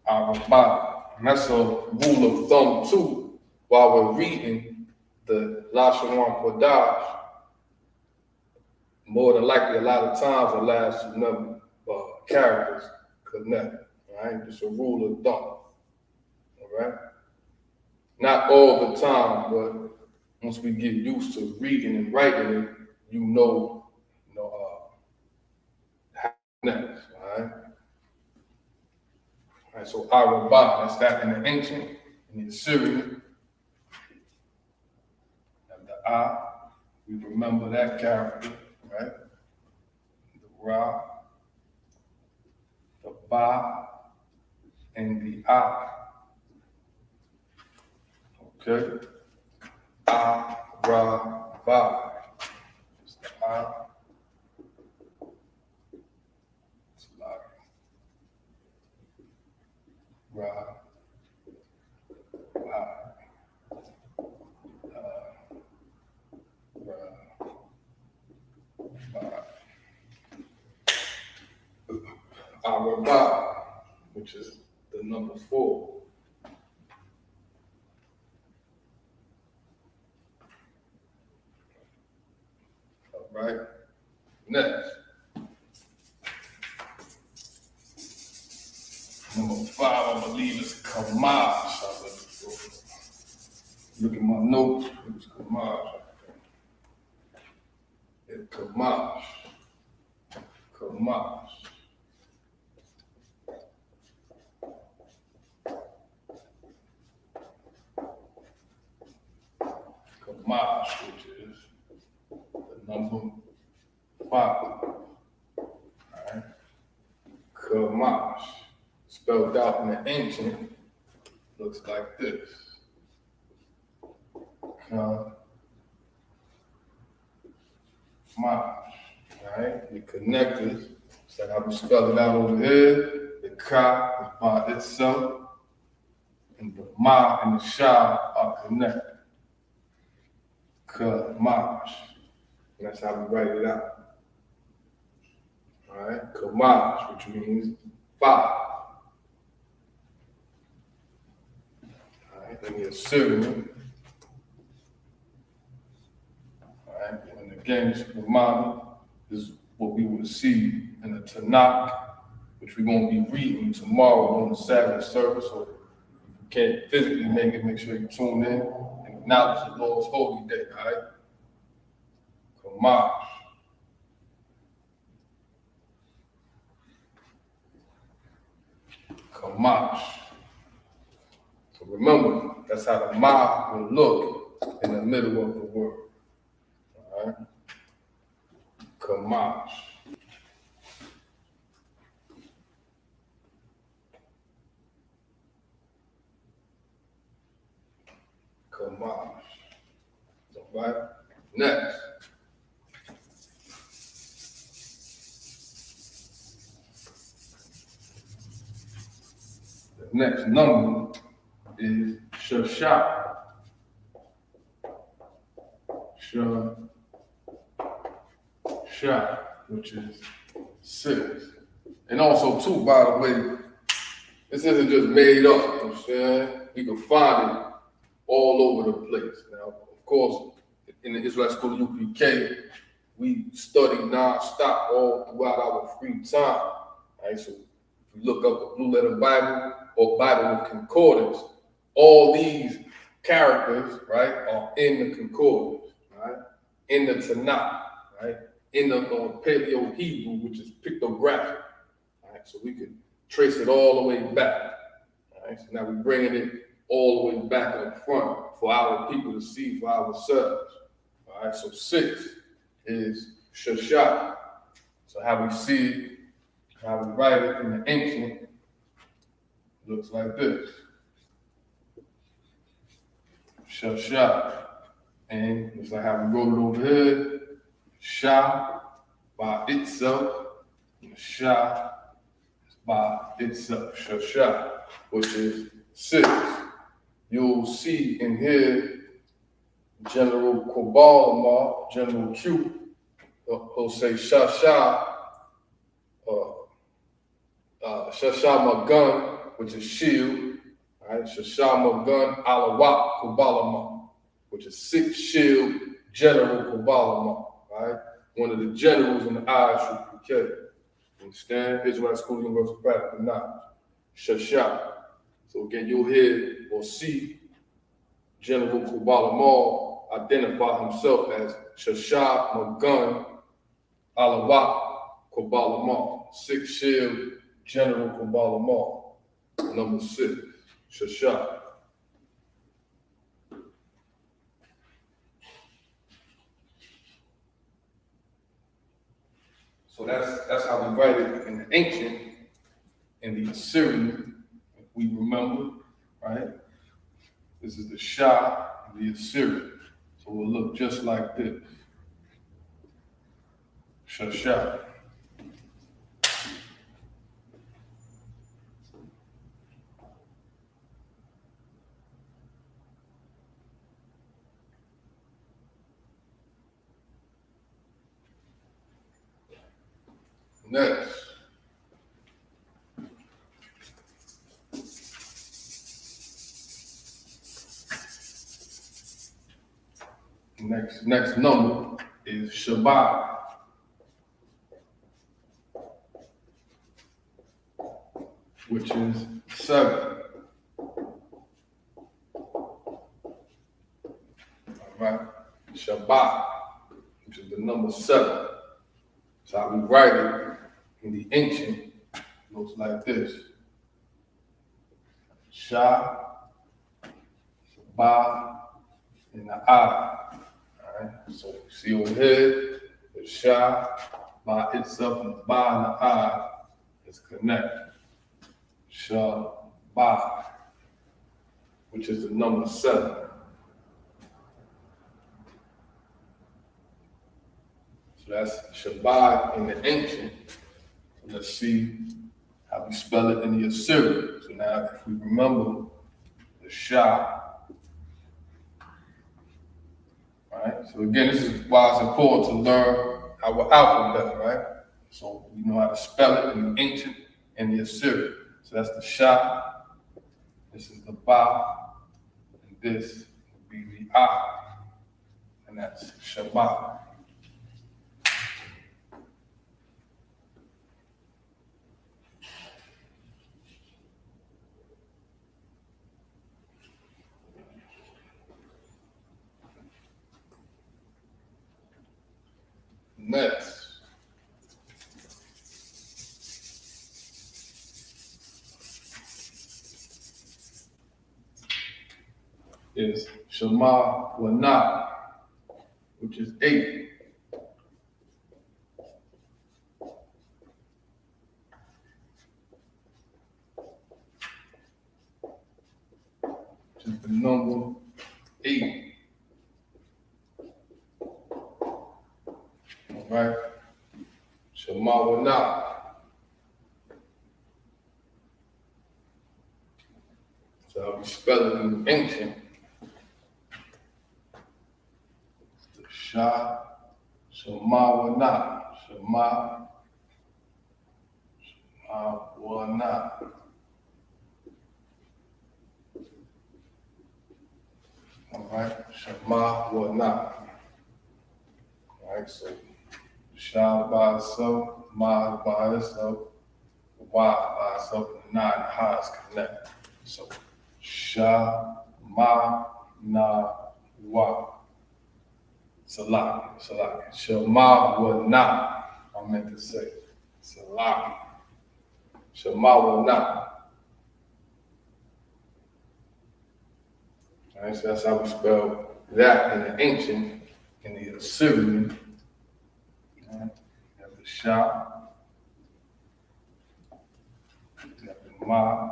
Arabah. And that's a rule of thumb too, while we're reading the Lashawan Qadash. More than likely, a lot of times the last 2 number characters connect. Right? It's a rule of thumb. All right. Not all the time, but once we get used to reading and writing it, you know how it connects. All right. All right. So Arabah, that's that in the ancient, in the Assyrian. And the we remember that character. Right? The Ra, the Ba, and the I. Okay? Ba. Just the I. It's like Ra, Ba. Arabah, which is the number 4. All right. Next, number 5, I believe, is Qadash. Look at my notes. It was Qadash. It's Qadash. Qadash. Qadash, which is the number 5. All right. Qadash, spelled out in the ancient, looks like this. Qadash. Right? The connectors, so how we spell it out over here. The Ka is by itself, and the Ma and the Sha are connected. Qadash. That's how we write it out. All right, Qadash, which means 5. All in the Assyrian. All right, and again, this reminder is what we will see in the Tanakh, which we're going to be reading tomorrow on the Sabbath service. So if you can't physically make it, make sure you tune in and acknowledge the Lord's holy day, all right? Qadash. Qadash. So remember, that's how the ma will look in the middle of the word. All right? Qadash. Qadash. All right? Next. The next number is Shashah. Shah, which is 6. And also, too, by the way, this isn't just made up, you know what I'm saying? You can find it all over the place. Now, of course, in the Israelite School of UPK, we study non-stop all throughout our free time. Right? So if you look up the Blue Letter Bible or Bible with Concordance, all these characters, right, are in the Concordance, right? In the Tanakh, right? In the Paleo Hebrew, which is pictographic. Right? So we can trace it all the way back. Right? So now we're bringing it all the way back up front for our people to see for ourselves. All right, so 6 is Shashah. So how we see it, how we write it in the ancient, looks like this. Shashah. And it's like how we wrote it over here. Shah by itself, and Shah by itself. Shashah, which is 6. You'll see in here General Kobalama, General Q, he'll say Shashah, Shashah Magun, which is shield, right? Shashah Magun Alawat Kobalama, which is 6 shield General Kobalama, right? One of the generals in the Isupk. Understand? Israelite School Universal Practical Knowledge. Shashah. So again, you'll hear or see General Kobalama identify himself as Shashah Magun Alawat Kobalama, 6 shield General Kobalama, number 6, Shashah. So that's how we write it in the ancient, in the Assyrian, if we remember, right? This is the Shah, the Assyrian. So it will look just like this. Shashah. Next number is Shabbat, which is 7. All right, Shabbat, which is the number 7. So how we write it in the ancient looks like this. Shah, Shabbat, and the I. All right, so you see over here, the Shah by itself and the Ba and the I is connected. Shabbat, which is the number 7. So that's Shabbat in the ancient. So let's see how we spell it in the Assyrian. So now if we remember the Shah, right? So again, this is why it's important to learn our alphabet, right? So we know how to spell it in the ancient and the Assyrian. So that's the Shah, this is the Ba, this would be the I, and that's Shabbat. Next is Shema Wana, which is 8. Which is the number 8. All right? Shema Wana. So I'll be spelling in ancient. The Shah, Shema Wana, Shema Wana. All right, Shema Wana. All right, so Shah by itself, Ma by itself, Wa by itself, and Na and Ha is connected. So Shah, Ma, Na, Wa. Salaki. Shema Wana. I meant to say Salaki. Shema Wana. All right, so that's how we spell that in the ancient, in the Assyrian. All right, you have the Shah, you have the Ma,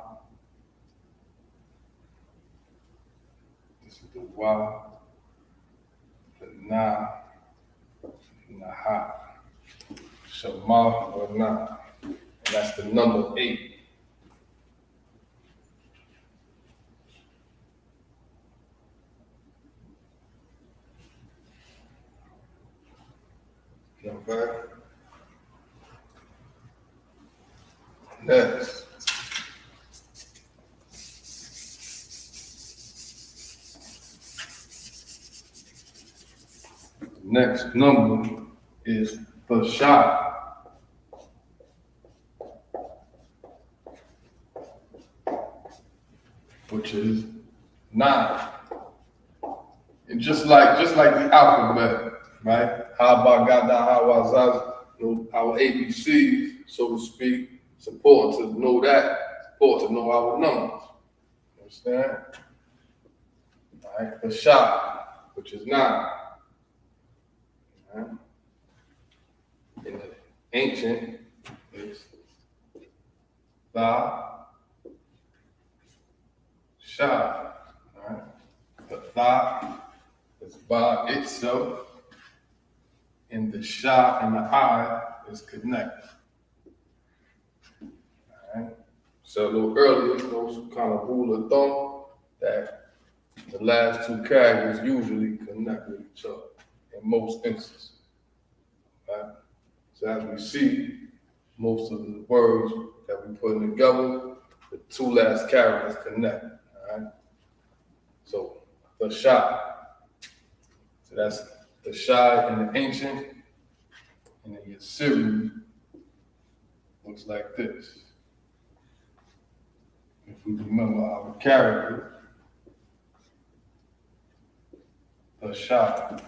this is the Wa, the Na, and the Ha. Shema Wana. And that's the number 8. Okay. Next. Next number is the shot. Which is 9. And just like the alphabet, right? How Gada, our ABCs, so to speak. It's important to know that. It's important to know our numbers. You understand? All right, the shot, which is 9. All right? In the ancient, it's the shah. All right? The tha is by itself, and the shah and the I is connected. All right? So a little earlier, those kind of rule of thumb that the last 2 characters usually connect with each other in most instances. Right? So as we see, most of the words that we put together, the 2 last characters connect. All right? So the Shah. So that's the Shah in the ancient, and the Assyrian looks like this. If we remember our character, the Shah.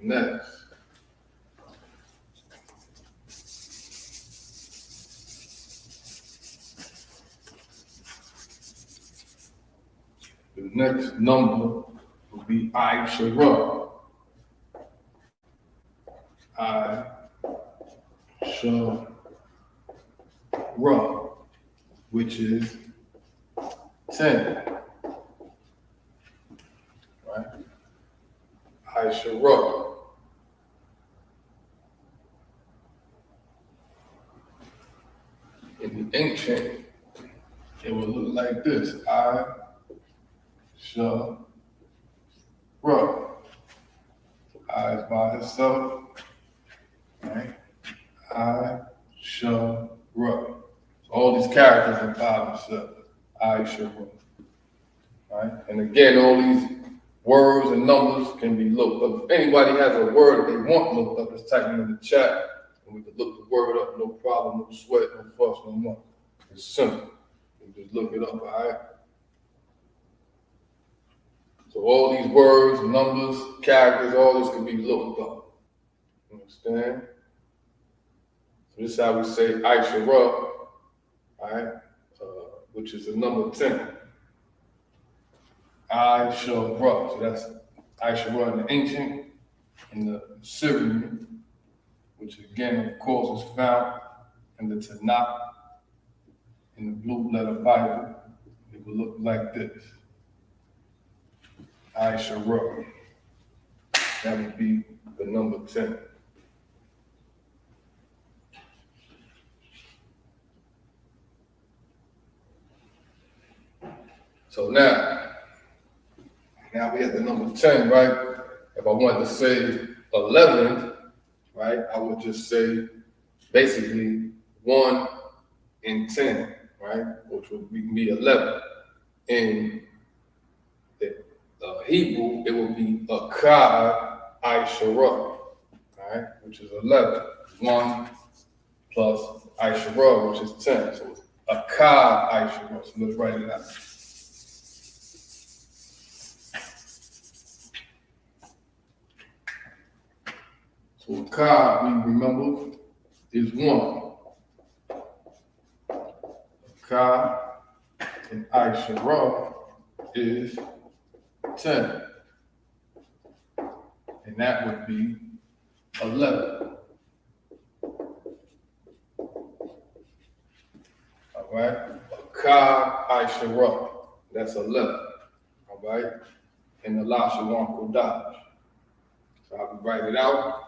Next. The next number will be Isupk. Isupk, which is 10. Right? Isupk. In the ancient, it would look like this. Isupk. Isha, Ra. I is by itself, right? Isha, Ra. So all these characters are by themselves. Isha, Ra. Right? And again, all these words and numbers can be looked up. If anybody has a word they want looked up, just type it in the chat, and we can look the word up, no problem, no sweat, no fuss, no nothing. It's simple. You just look it up, all right? So all these words, numbers, characters, all this can be looked up. You understand? So this is how we say Aisha Ra, all right? Which is the number 10. Aisha Ra. So that's Aisha Ra in the ancient, in the Syrian, which again, of course, is found in the Tanakh, in the Blue Letter Bible. It will look like this. Aisha Ra. That would be the number 10. So now we have the number 10, right? If I wanted to say 11, right, I would just say basically 1 and 10, right, which would be 11. In Hebrew, it would be Akkad Aisha Ra, right, which is 11. 1 plus Aisha Ra, which is 10. So it's Akkad Aisha Ra. So let's write it out. So Akkad, we remember, is 1. Akkad and Aisha Ra is 10. And that would be 11. All right? Akkad Aisha Ra, that's 11. All right? And the Lashawan Qadash. So I will write it out.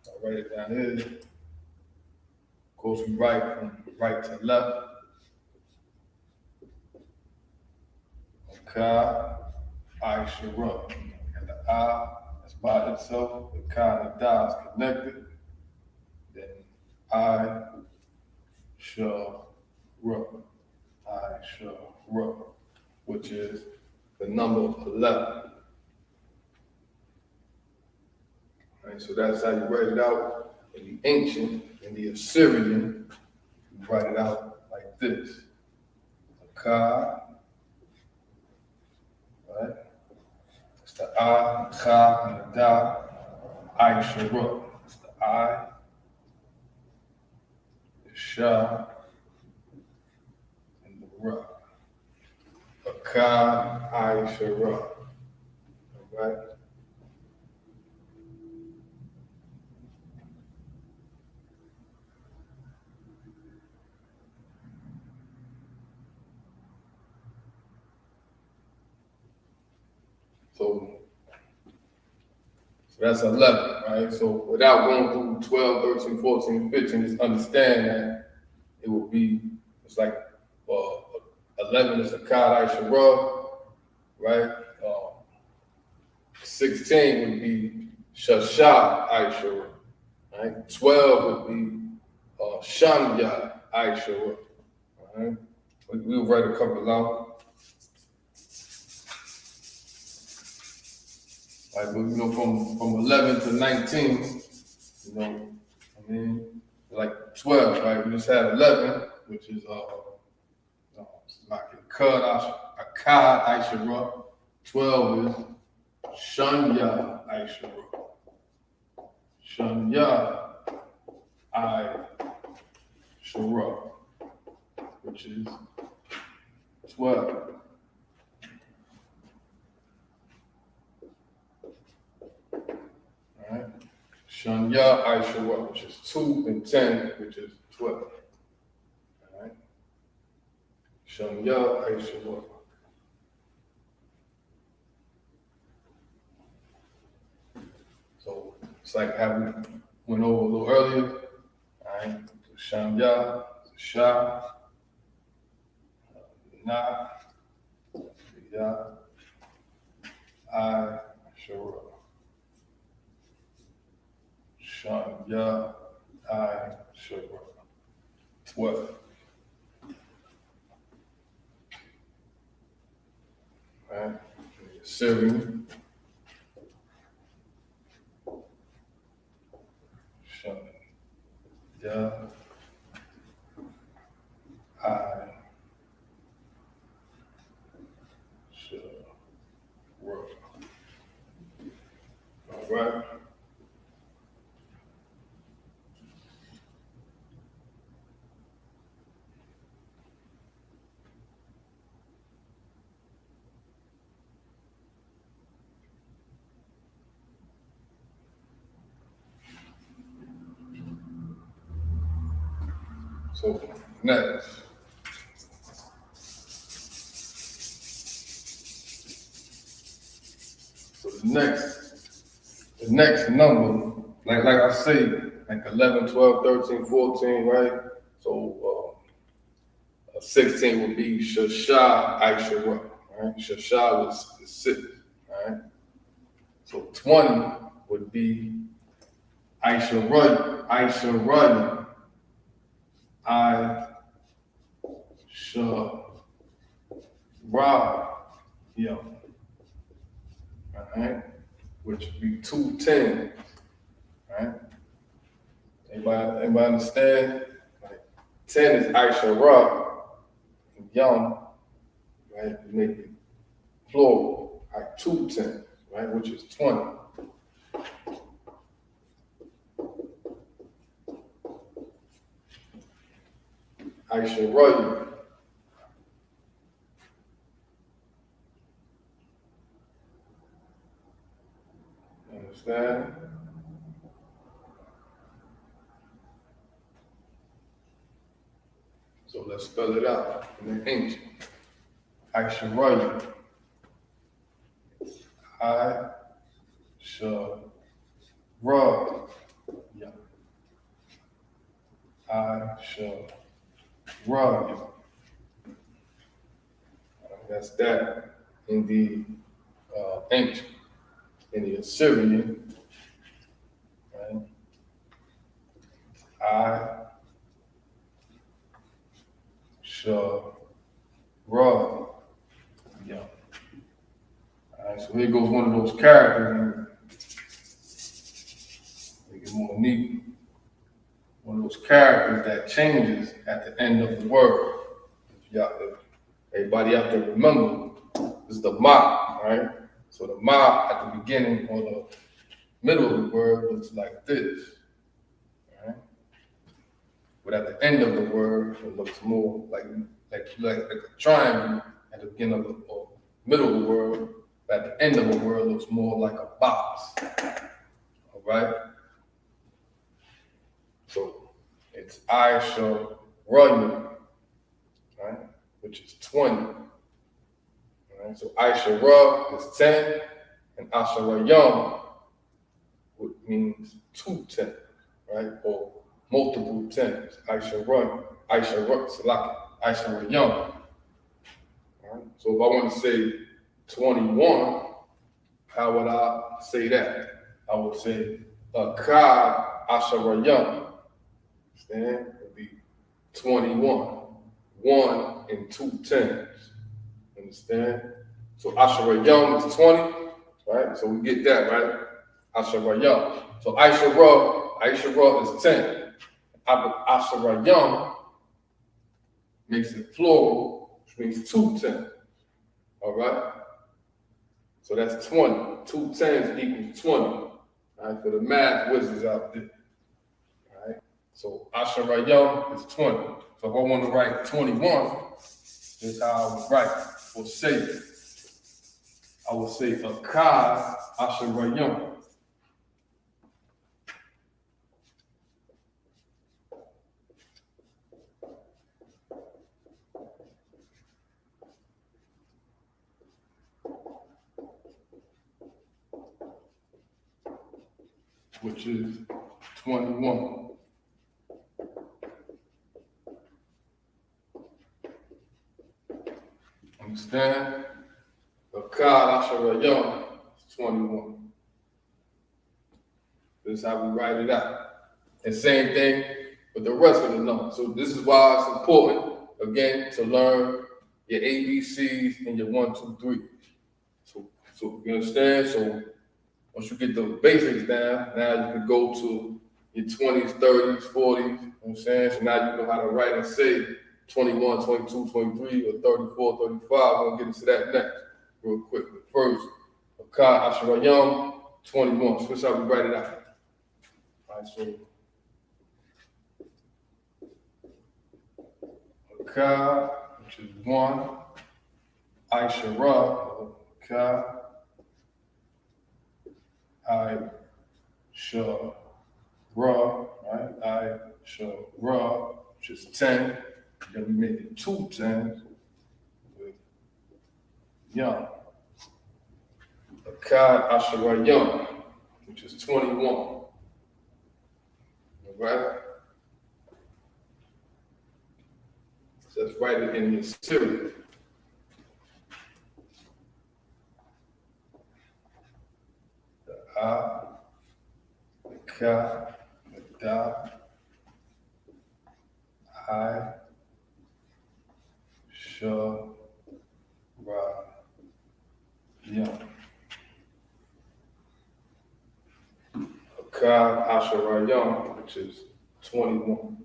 I'll write it down here. Of course, we write from right to left. Akkad Aisha Ra. And the I is by itself. The Ka and the Da is connected. Then I shall Ra. I shall Ra, which is the number 11. Right, so that's how you write it out in the ancient, in the Assyrian, you write it out like this. Akkad, right? It's the I, the Ka, and the Da, Aisha Ra. It's the I, the Sha, and the Ra. Akkad, Aisha Ra. All right? So that's 11, right? So without going through 12, 13, 14, 15, just understand that it will be, it's like 11 is Akkad Aisha Ra, right? 16 would be Shasha Aisha Ra, right? 12 would be Shanya Aisha Ra, right? We'll write a couple out. Like, you know, from 11 to 19, you know, I mean, like 12, right? We just had 11, which is like Qadash, Akkad Aisha Ra. 12 is Shanya Aisha Ra. Shanya Aisha Ra, which is 12. Right? Shanya Aisha Ra, which is 2 and 10, which is 12. All right? Shanya Aisha Ra. So it's like how we went over a little earlier. All right? So Shanya, Sha, Na, Ya, I Shara. Shanya, I Shara. 12. Right? Syrian. Shanya, I Shara. All right. So next. So the next number, like I say, like 11, 12, 13, 14, right? So 16 would be Shasha Aishara, right? Shasha was 6, right? So 20 would be Aishara, I Shara, yeah, right? Which would be 2 10s, right? Anybody understand? Like 10 is Aishara, and Yom, right? We make it plural, like 2 10s, right? Which is 20. Aishara. Understand? So let's spell it out in the ancient. Aishara. I shall rub. Yeah. I shall rub you. That's that in the ancient. In the Assyrian, right? I shall rub. Yeah. All right, so here goes one of those characters. Make it more neat. One of those characters that changes at the end of the word. If everybody out there remember, this is the ma, right? So the ma at the beginning or the middle of the word looks like this, right? But at the end of the word, it looks more like a triangle at the beginning of the or middle of the word. But at the end of the word, looks more like a box. All right. So it's I shall run you, right? Which is 20. All right. So I shall rub is 10, and I shall run young, which means 2 10, right? Or multiple 10s. I shall run, select, I shall run young. All right? So if I want to say 21, how would I say that? I would say Akkad Ashara Young. Understand? It would be 21. 1 and 2 10s. Understand? So Ashara Young is 20, right? So we get that, right? Ashara Young. So Aishara is 10. Ashara Young makes it plural, which means 2 10s. All right? So that's 20. 2 10s equals 20. All right, for the math wizards out there. All right. So Ashara Young is 20. So if I want to write 21, this is how I would write or say it. I would say Akkad Ashara Young. Which is 21. Understand? Akkad Ashara Young 21. This is how we write it out. And same thing with the rest of the numbers. So this is why it's important, again, to learn your ABCs and your 1, 2, 3. So you understand? So once you get the basics down, now you can go to your 20s, 30s, 40s, you know what I'm saying? So now you know how to write and say 21, 22, 23, or 34, 35. We're gonna get into that next real quick. But first, Akkad Asherayam, 21. So that's how we write it out. All right, so Akkad, which is 1, Aishara, Akkad, Aishara, right? Aishara, which is 10. Then we make it 2 10s with Yum. Akkad Asherayam, which is 21. All right? So let's write it in your series. The A, the Ka, the Da, I, Sha, Ra, Yum. Akkad Asherayam, which is 21.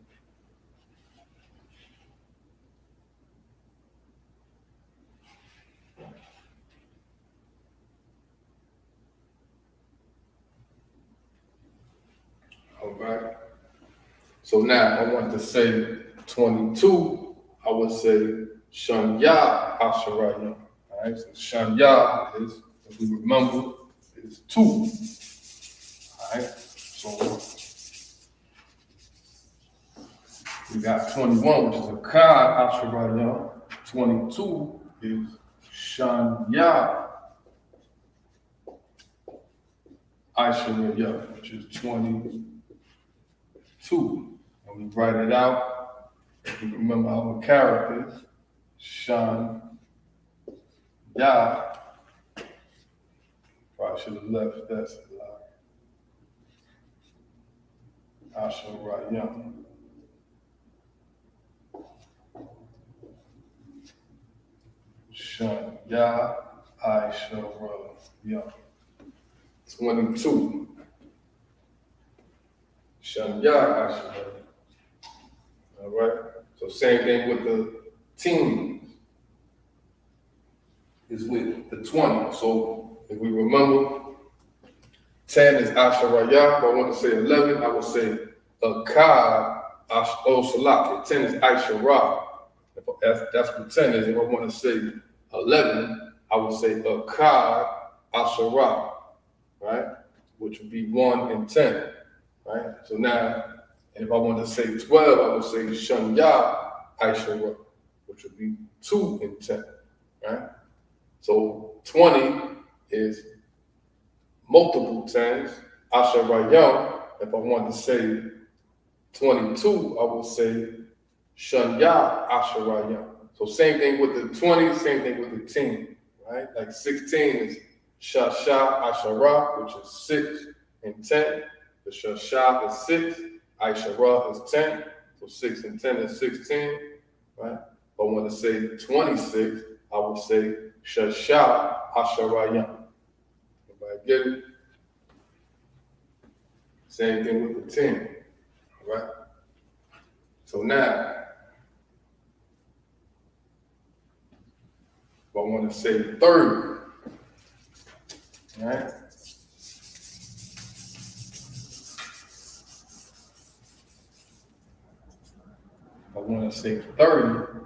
All right. So now I want to say 22. I would say Shanya Asherayam. All right. So Shanya is, if we remember, is 2. All right. So we got 21, which is Akkad Asherayam. 22 is Shanya Asherayam, which is 22. And we write it out. If you remember our characters, Shan, Ya. Probably should have left that slide. Asherayam. Shan, Ya, Asherayam. 22. Shanya Asherayam. All right. So same thing with the teams. Is with the 20. So if we remember, 10 is Asherayam. If I want to say 11, I would say Akkad Salaki. 10 is Aishara. That's what 10 is. If I want to say 11, I would say Akkad Asherayam, right? Which would be 1 and 10. Right? So now, and if I want to say 12, I would say Shanya Aishara, which would be 2 and 10. Right? So 20 is multiple 10s, Asherayam. If I want to say 22, I would say Shanya Asherayam. So same thing with the 20, same thing with the 10. Right? Like 16 is Shasha Ashara, which is 6 and 10. The Shashah is 6, Aishara is 10, so 6 and 10 is 16, right? But when I say 26, I would say Shashah Asherayam. Everybody get it? Same thing with the 10, all right? So now, if I want to say 30, all right? I want to say 30,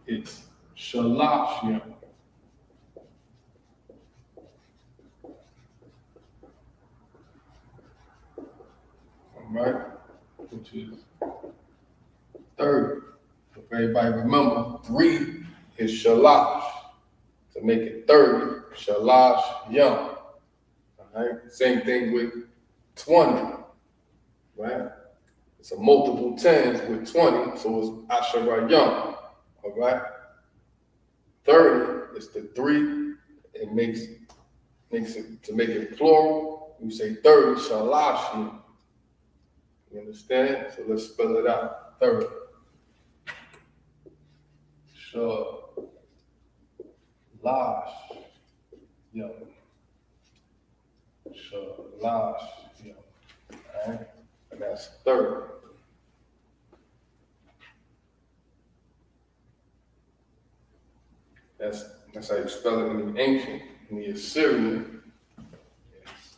it's Shalashim. All right, which is 30. If everybody remember, 3 is Shalash. To make it 30, Shalash Yum. All right, same thing with 20, right? It's a multiple 10s with 20, so it's Asherayam, all right? 30 is the 3, it makes to make it plural, you say 30 Shalashim. You understand? So let's spell it out. 30. Shalash. Shalash. Alright? And that's 30. That's how you spell it in the ancient, in the Assyrian. Yes.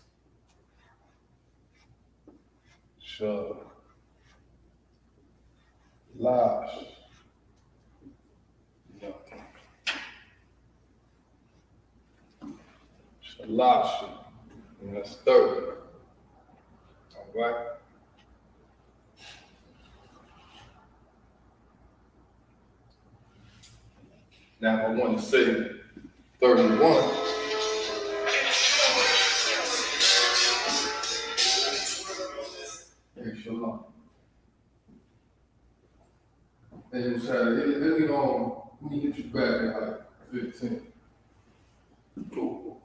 Shalash. Shalash. And that's 30. All right? Now I want to say 31. Hey, Shalom. Hey, let me get you back at like 15. Cool.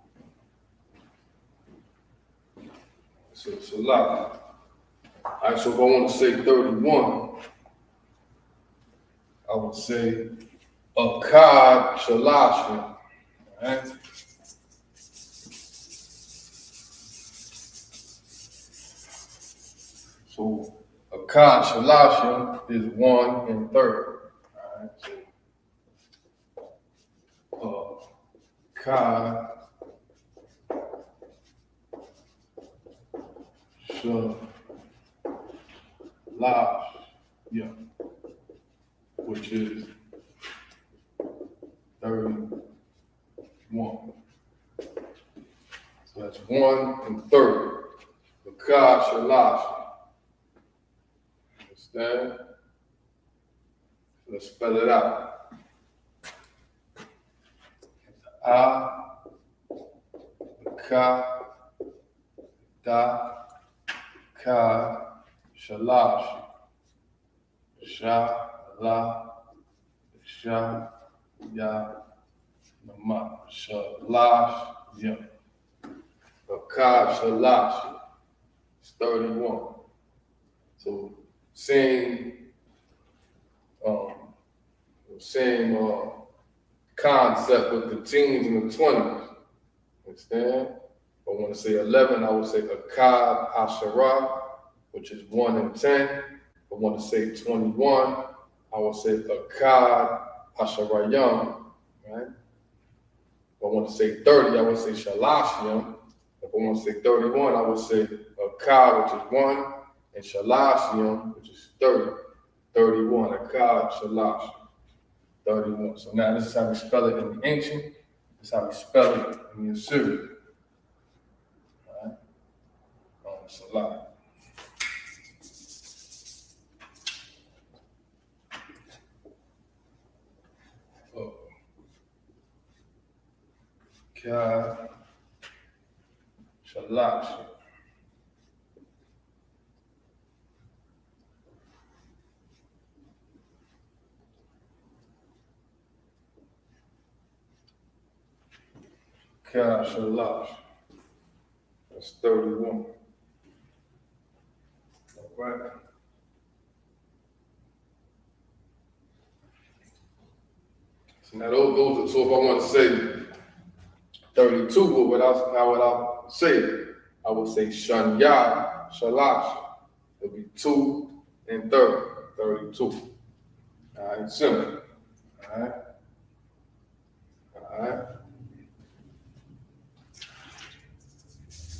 So it's a lot. All right, so if I want to say 31, I would say Akkad Shalashim. All right? So Akkad Shalashim is 1 and 30. All right, so Akkad Shalashim, which is 31. So that's 1 and 30. Akkad Shalashim. Understand? Let's spell it out. Ka, da, ka, shalash, sha, la, sha, ya, nama, shalash, ya. Ka, shalash, it's 31. So same concept with the teens and the 20s. Understand? If I want to say 11, I would say Akkad Asherah, which is 1 and 10. If I want to say 21, I would say Akkad Asherayim, right? If I want to say 30, I would say Shalashim. If I want to say 31, I would say Akkad, which is 1, and Shalashim, which is 30. 31, Akkad Shalashim. 31. So now this is how we spell it in the ancient. This is how we spell it in the Assyrian. All right? It's a lot. Akkad Shalashim. Qadash. That's 31. All right. So now those so if I want to say 32, how would I say it? I would say Shanya Shalash. It'll be 2 and 30. 32. All right, simple. All right. All right.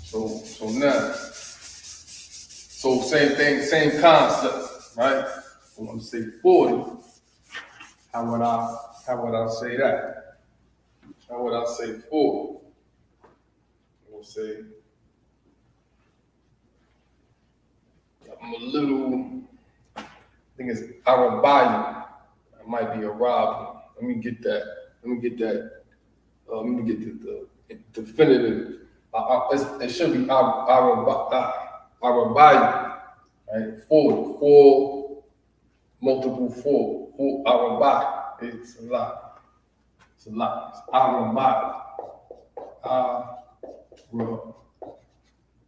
So now, same thing, same concept, right? I want to say 40. How would I say that? How would I say 40? I would say I'm a little. I think it's Arabayu. It might be a robber. Let me get that. Let me get the definitive. It should be Arabayu, right? 4, multiple 4 Arabayu. It's a lot. It's a lot. It's Arabayu.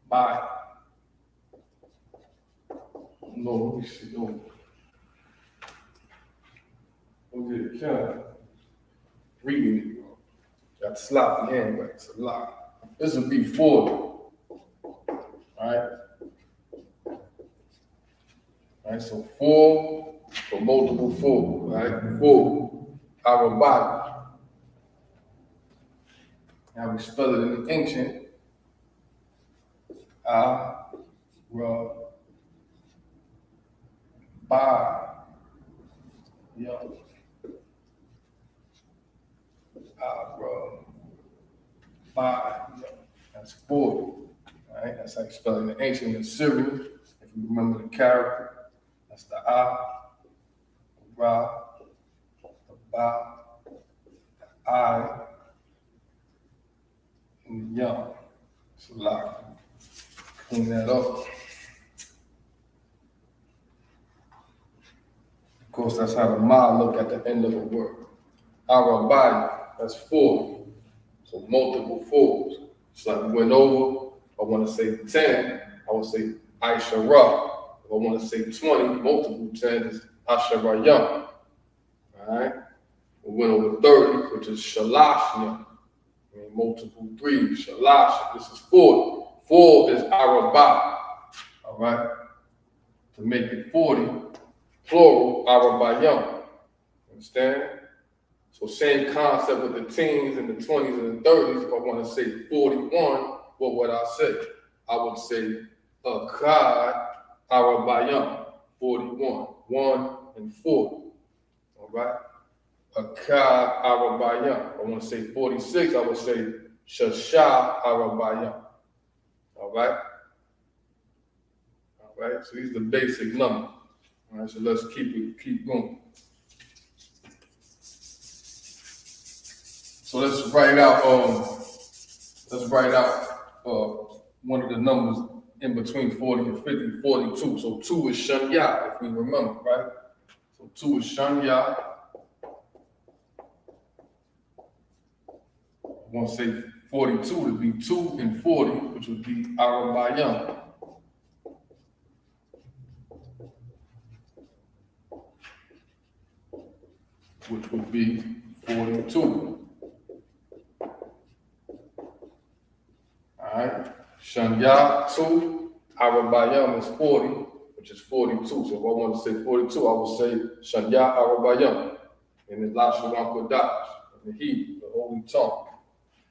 Bye. No, let me see. No. Reading it. Got sloppy handwriting. It's a lot. This would be 40. Alright? Alright, so 4 for multiple 4. Alright? 4. Our body. Now we spell it in the ancient. That's 40. Alright, that's how you spell it in the ancient Assyrian. If you remember the character, that's the Ra, the Ba, the I, and the Yum. It's a lot. Clean that up. Of course, that's how the Ma look at the end of the word. Arabai, that's 40. So multiple 4s. So I went over, I want to say 10, I would say Aishara. If I want to say 20, multiple 10 is Asharayam. Alright? We went over 30, which is Shalashya. Multiple 3, Shalash. This is 40. 4 is Arabah. Alright? To make it 40, plural, Arabayam. Understand? So same concept with the teens and the 20s and the 30s. If I want to say 41, what would I say? I would say Akkad Arabayam, 41, 1 and 40. All right? Akkad Arabayam. I want to say 46, I would say Shasha Arabayam. All right? All right, so these are the basic numbers. All right, so let's keep going. So let's write out one of the numbers in between 40 and 50, 42. So 2 is Shanya, if we remember, right? So 2 is Shanya. I want to say 42 would be 2 and 40, which would be Arabayam. Which would be 42. Alright, Shanya 2, Arabayam is 40, which is 42. So if I want to say 42, I would say Shanya Arabayam. And then Lashawan Qadash, in the Hebrew, the holy tongue.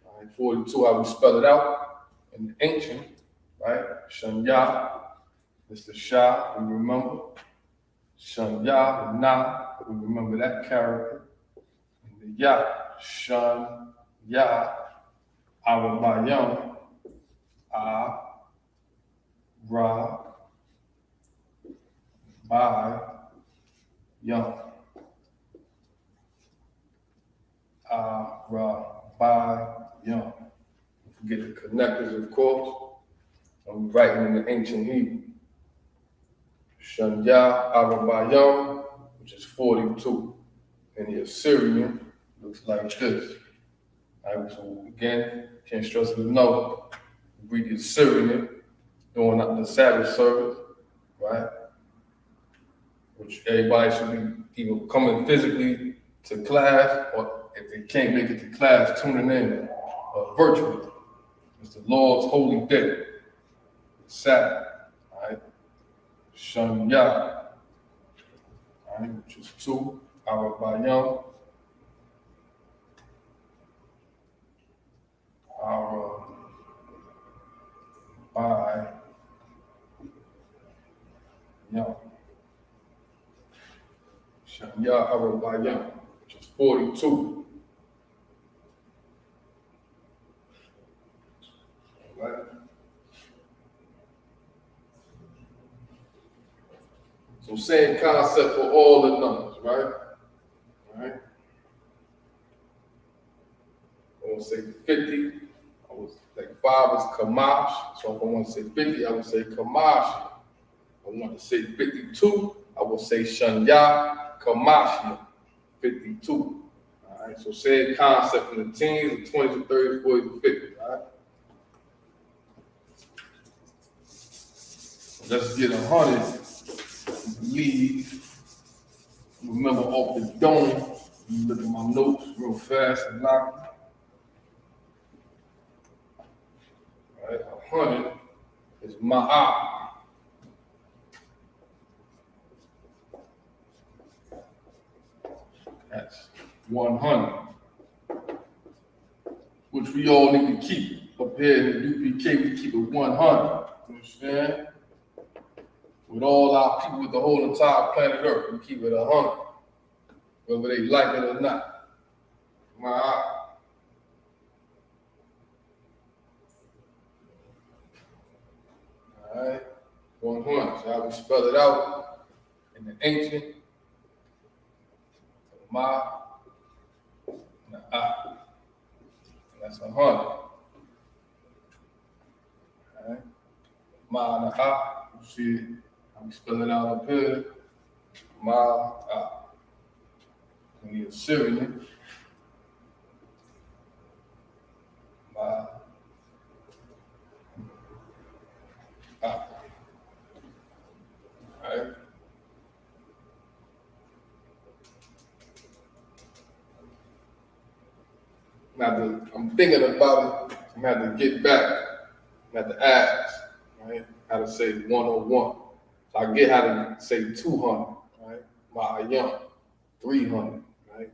Alright, 42, I would spell it out in the ancient, right? Shanya, it's the Shah, we remember. Shanya, the Na, we remember that character. And the Ya, Shanya, Arabayam. Ra, Ba, Yum. Ra, Ba, Yum. Don't forget the connectors, of course. I'm writing in the ancient Hebrew. Shanya, Arabayam, which is 42. And the Assyrian looks like this. All right, so again, can't stress it enough. Read the Assyrian during the Sabbath service, right? Which everybody should be either coming physically to class, or if they can't make it to class, tuning in virtually. It's the Lord's holy day, Sabbath, all right? Shanya, all right, which is 2, Arabayam, By Yum. Shanya Arabayam, which is 42. All right. So same concept for all the numbers, right? All right. I want to say 50. I was like 5 is Kamash. So if I want to say 50, I would say Kamash. I want to say 52, I will say Shanya Kamashia, 52. All right, so same concept in the teens, the 20s, the 30s, 40s, and 50s. All right. let's get 100. Leave. Remember off the dome. Look at my notes real fast and lock. All right, 100 is Ma'at. That's 100, which we all need to keep. Up here in the UPK, we keep it 100. You understand? With all our people, with the whole entire planet Earth, we keep it 100, whether they like it or not. Ma'at. All right, 100. So I will spell it out in the ancient. Ma, and a. That's 100. All right. Ma and a. You see it. I'm spelling out up here. Ma, a. We need a Syrian. Ma, a. All right. Now, I'm thinking about it. I'm going to have to get back. I'm going to have to ask, right? How to say 101. So I get how to say 200, right? My young, 300, right?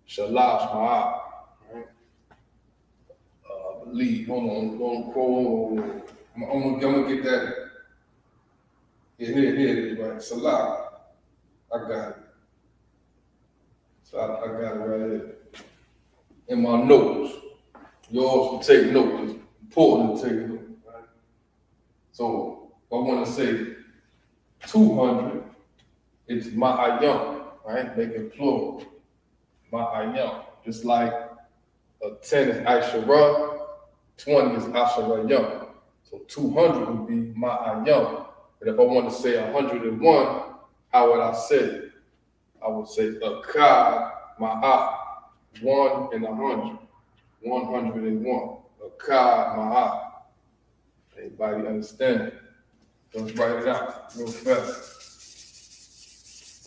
Shalash Ma'at, right? Believe. Hold on. I'm gonna get that. Yeah, here it is, right? Salah. I got it. So I got it right here. In my notes. You also take notes. It's important to take notes, right? So I want to say 200, it's Ma'ayam, right? Make it plural. Ma'ayam. Just like a 10 is Aishara, 20 is Asharayam. So 200 would be Ma'ayam. But if I want to say 101, how would I say it? I would say Akkad Ma'at, 1 and 100. 101. Akkad Ma'at. Everybody understand? Let's write it out real fast.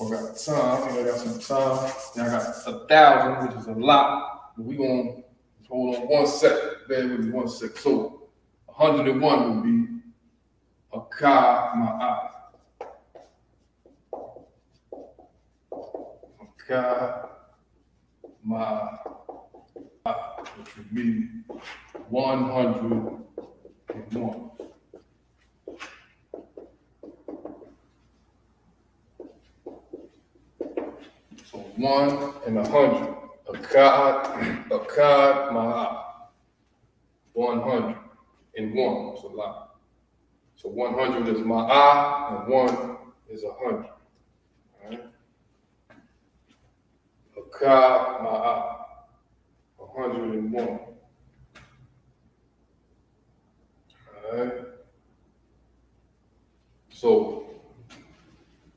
I got time. I got some time. Then I got 1,000, which is a lot. But we gonna hold on 1 second. Bear with me 1 second. So 101 would be Akkad Ma'at. Akkad Ma'at, which would be 101. So 1 and 100. Akkad Ma'at. 100 and 1. It's a lot. So 100 is Ma'at and 1 is 100. All right. Akkad Ma'at. 101. All right. So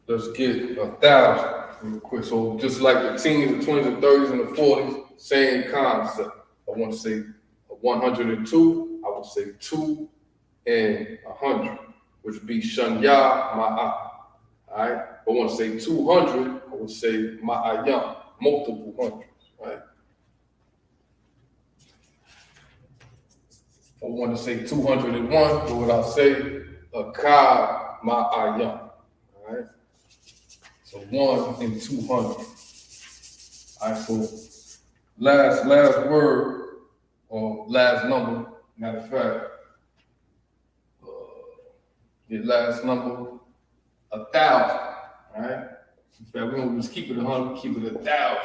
let's get 1,000 real quick. So just like the teens, the 20s, the 30s, and the 40s, same concept. I want to say 102. I would say 2 and 100, which would be Shanya Ma'at. All right. I want to say 200. I would say Ma'ayam, multiple hundreds. Right. I want to say 201, what would I say? Akkad Ma'ayam. All right. So 1 and 200. All right. So last word or last number. Matter of fact, the last number 1,000. All right. In fact, we don't just keep it 100. We keep it 1,000,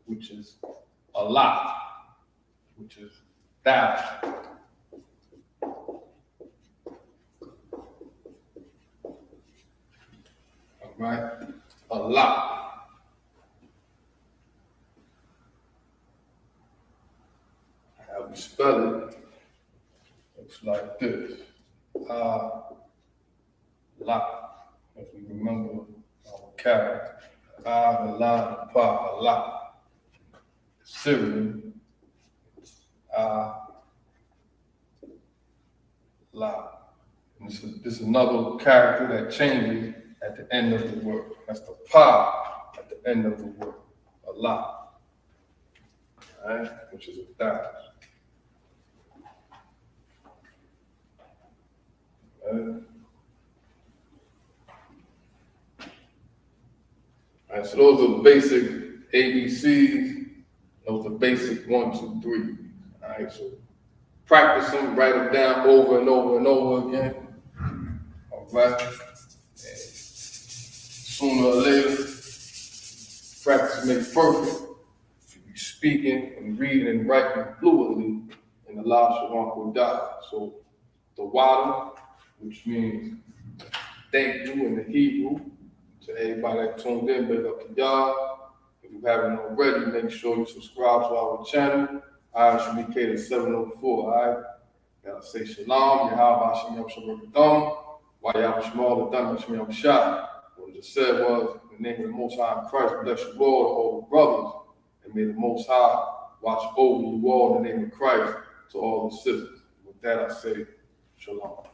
which is a lot. Which is 1,000. Right? A lot. How we spell it looks like this. Lot. If we remember our character. The line, the pa, a lot. Syrian. Lot. And this is another character that changes at the end of the word. That's the pa at the end of the word. A lot. All right? Which is 1,000. All right, so those are the basic ABCs. Those are basic 1, 2, 3. All right, so practice them, write them down over and over and over again. All right. And sooner or later, practice makes perfect. You be speaking and reading and writing fluently in the Lashawan Qadash. So the water, which means thank you in the Hebrew. To everybody that tuned in, big up to y'all. If you haven't already, make sure you subscribe to our channel. Isupk the 704, all right? Gotta say shalom, Yahweh Hashem Yom Shabbat Why Yahweh Shemal Adam Hashem Yom Shah. What I just said was, in the name of the Most High Christ, bless you all, all the brothers, and may the Most High watch over you all in the name of Christ to all the sisters. With that, I say shalom.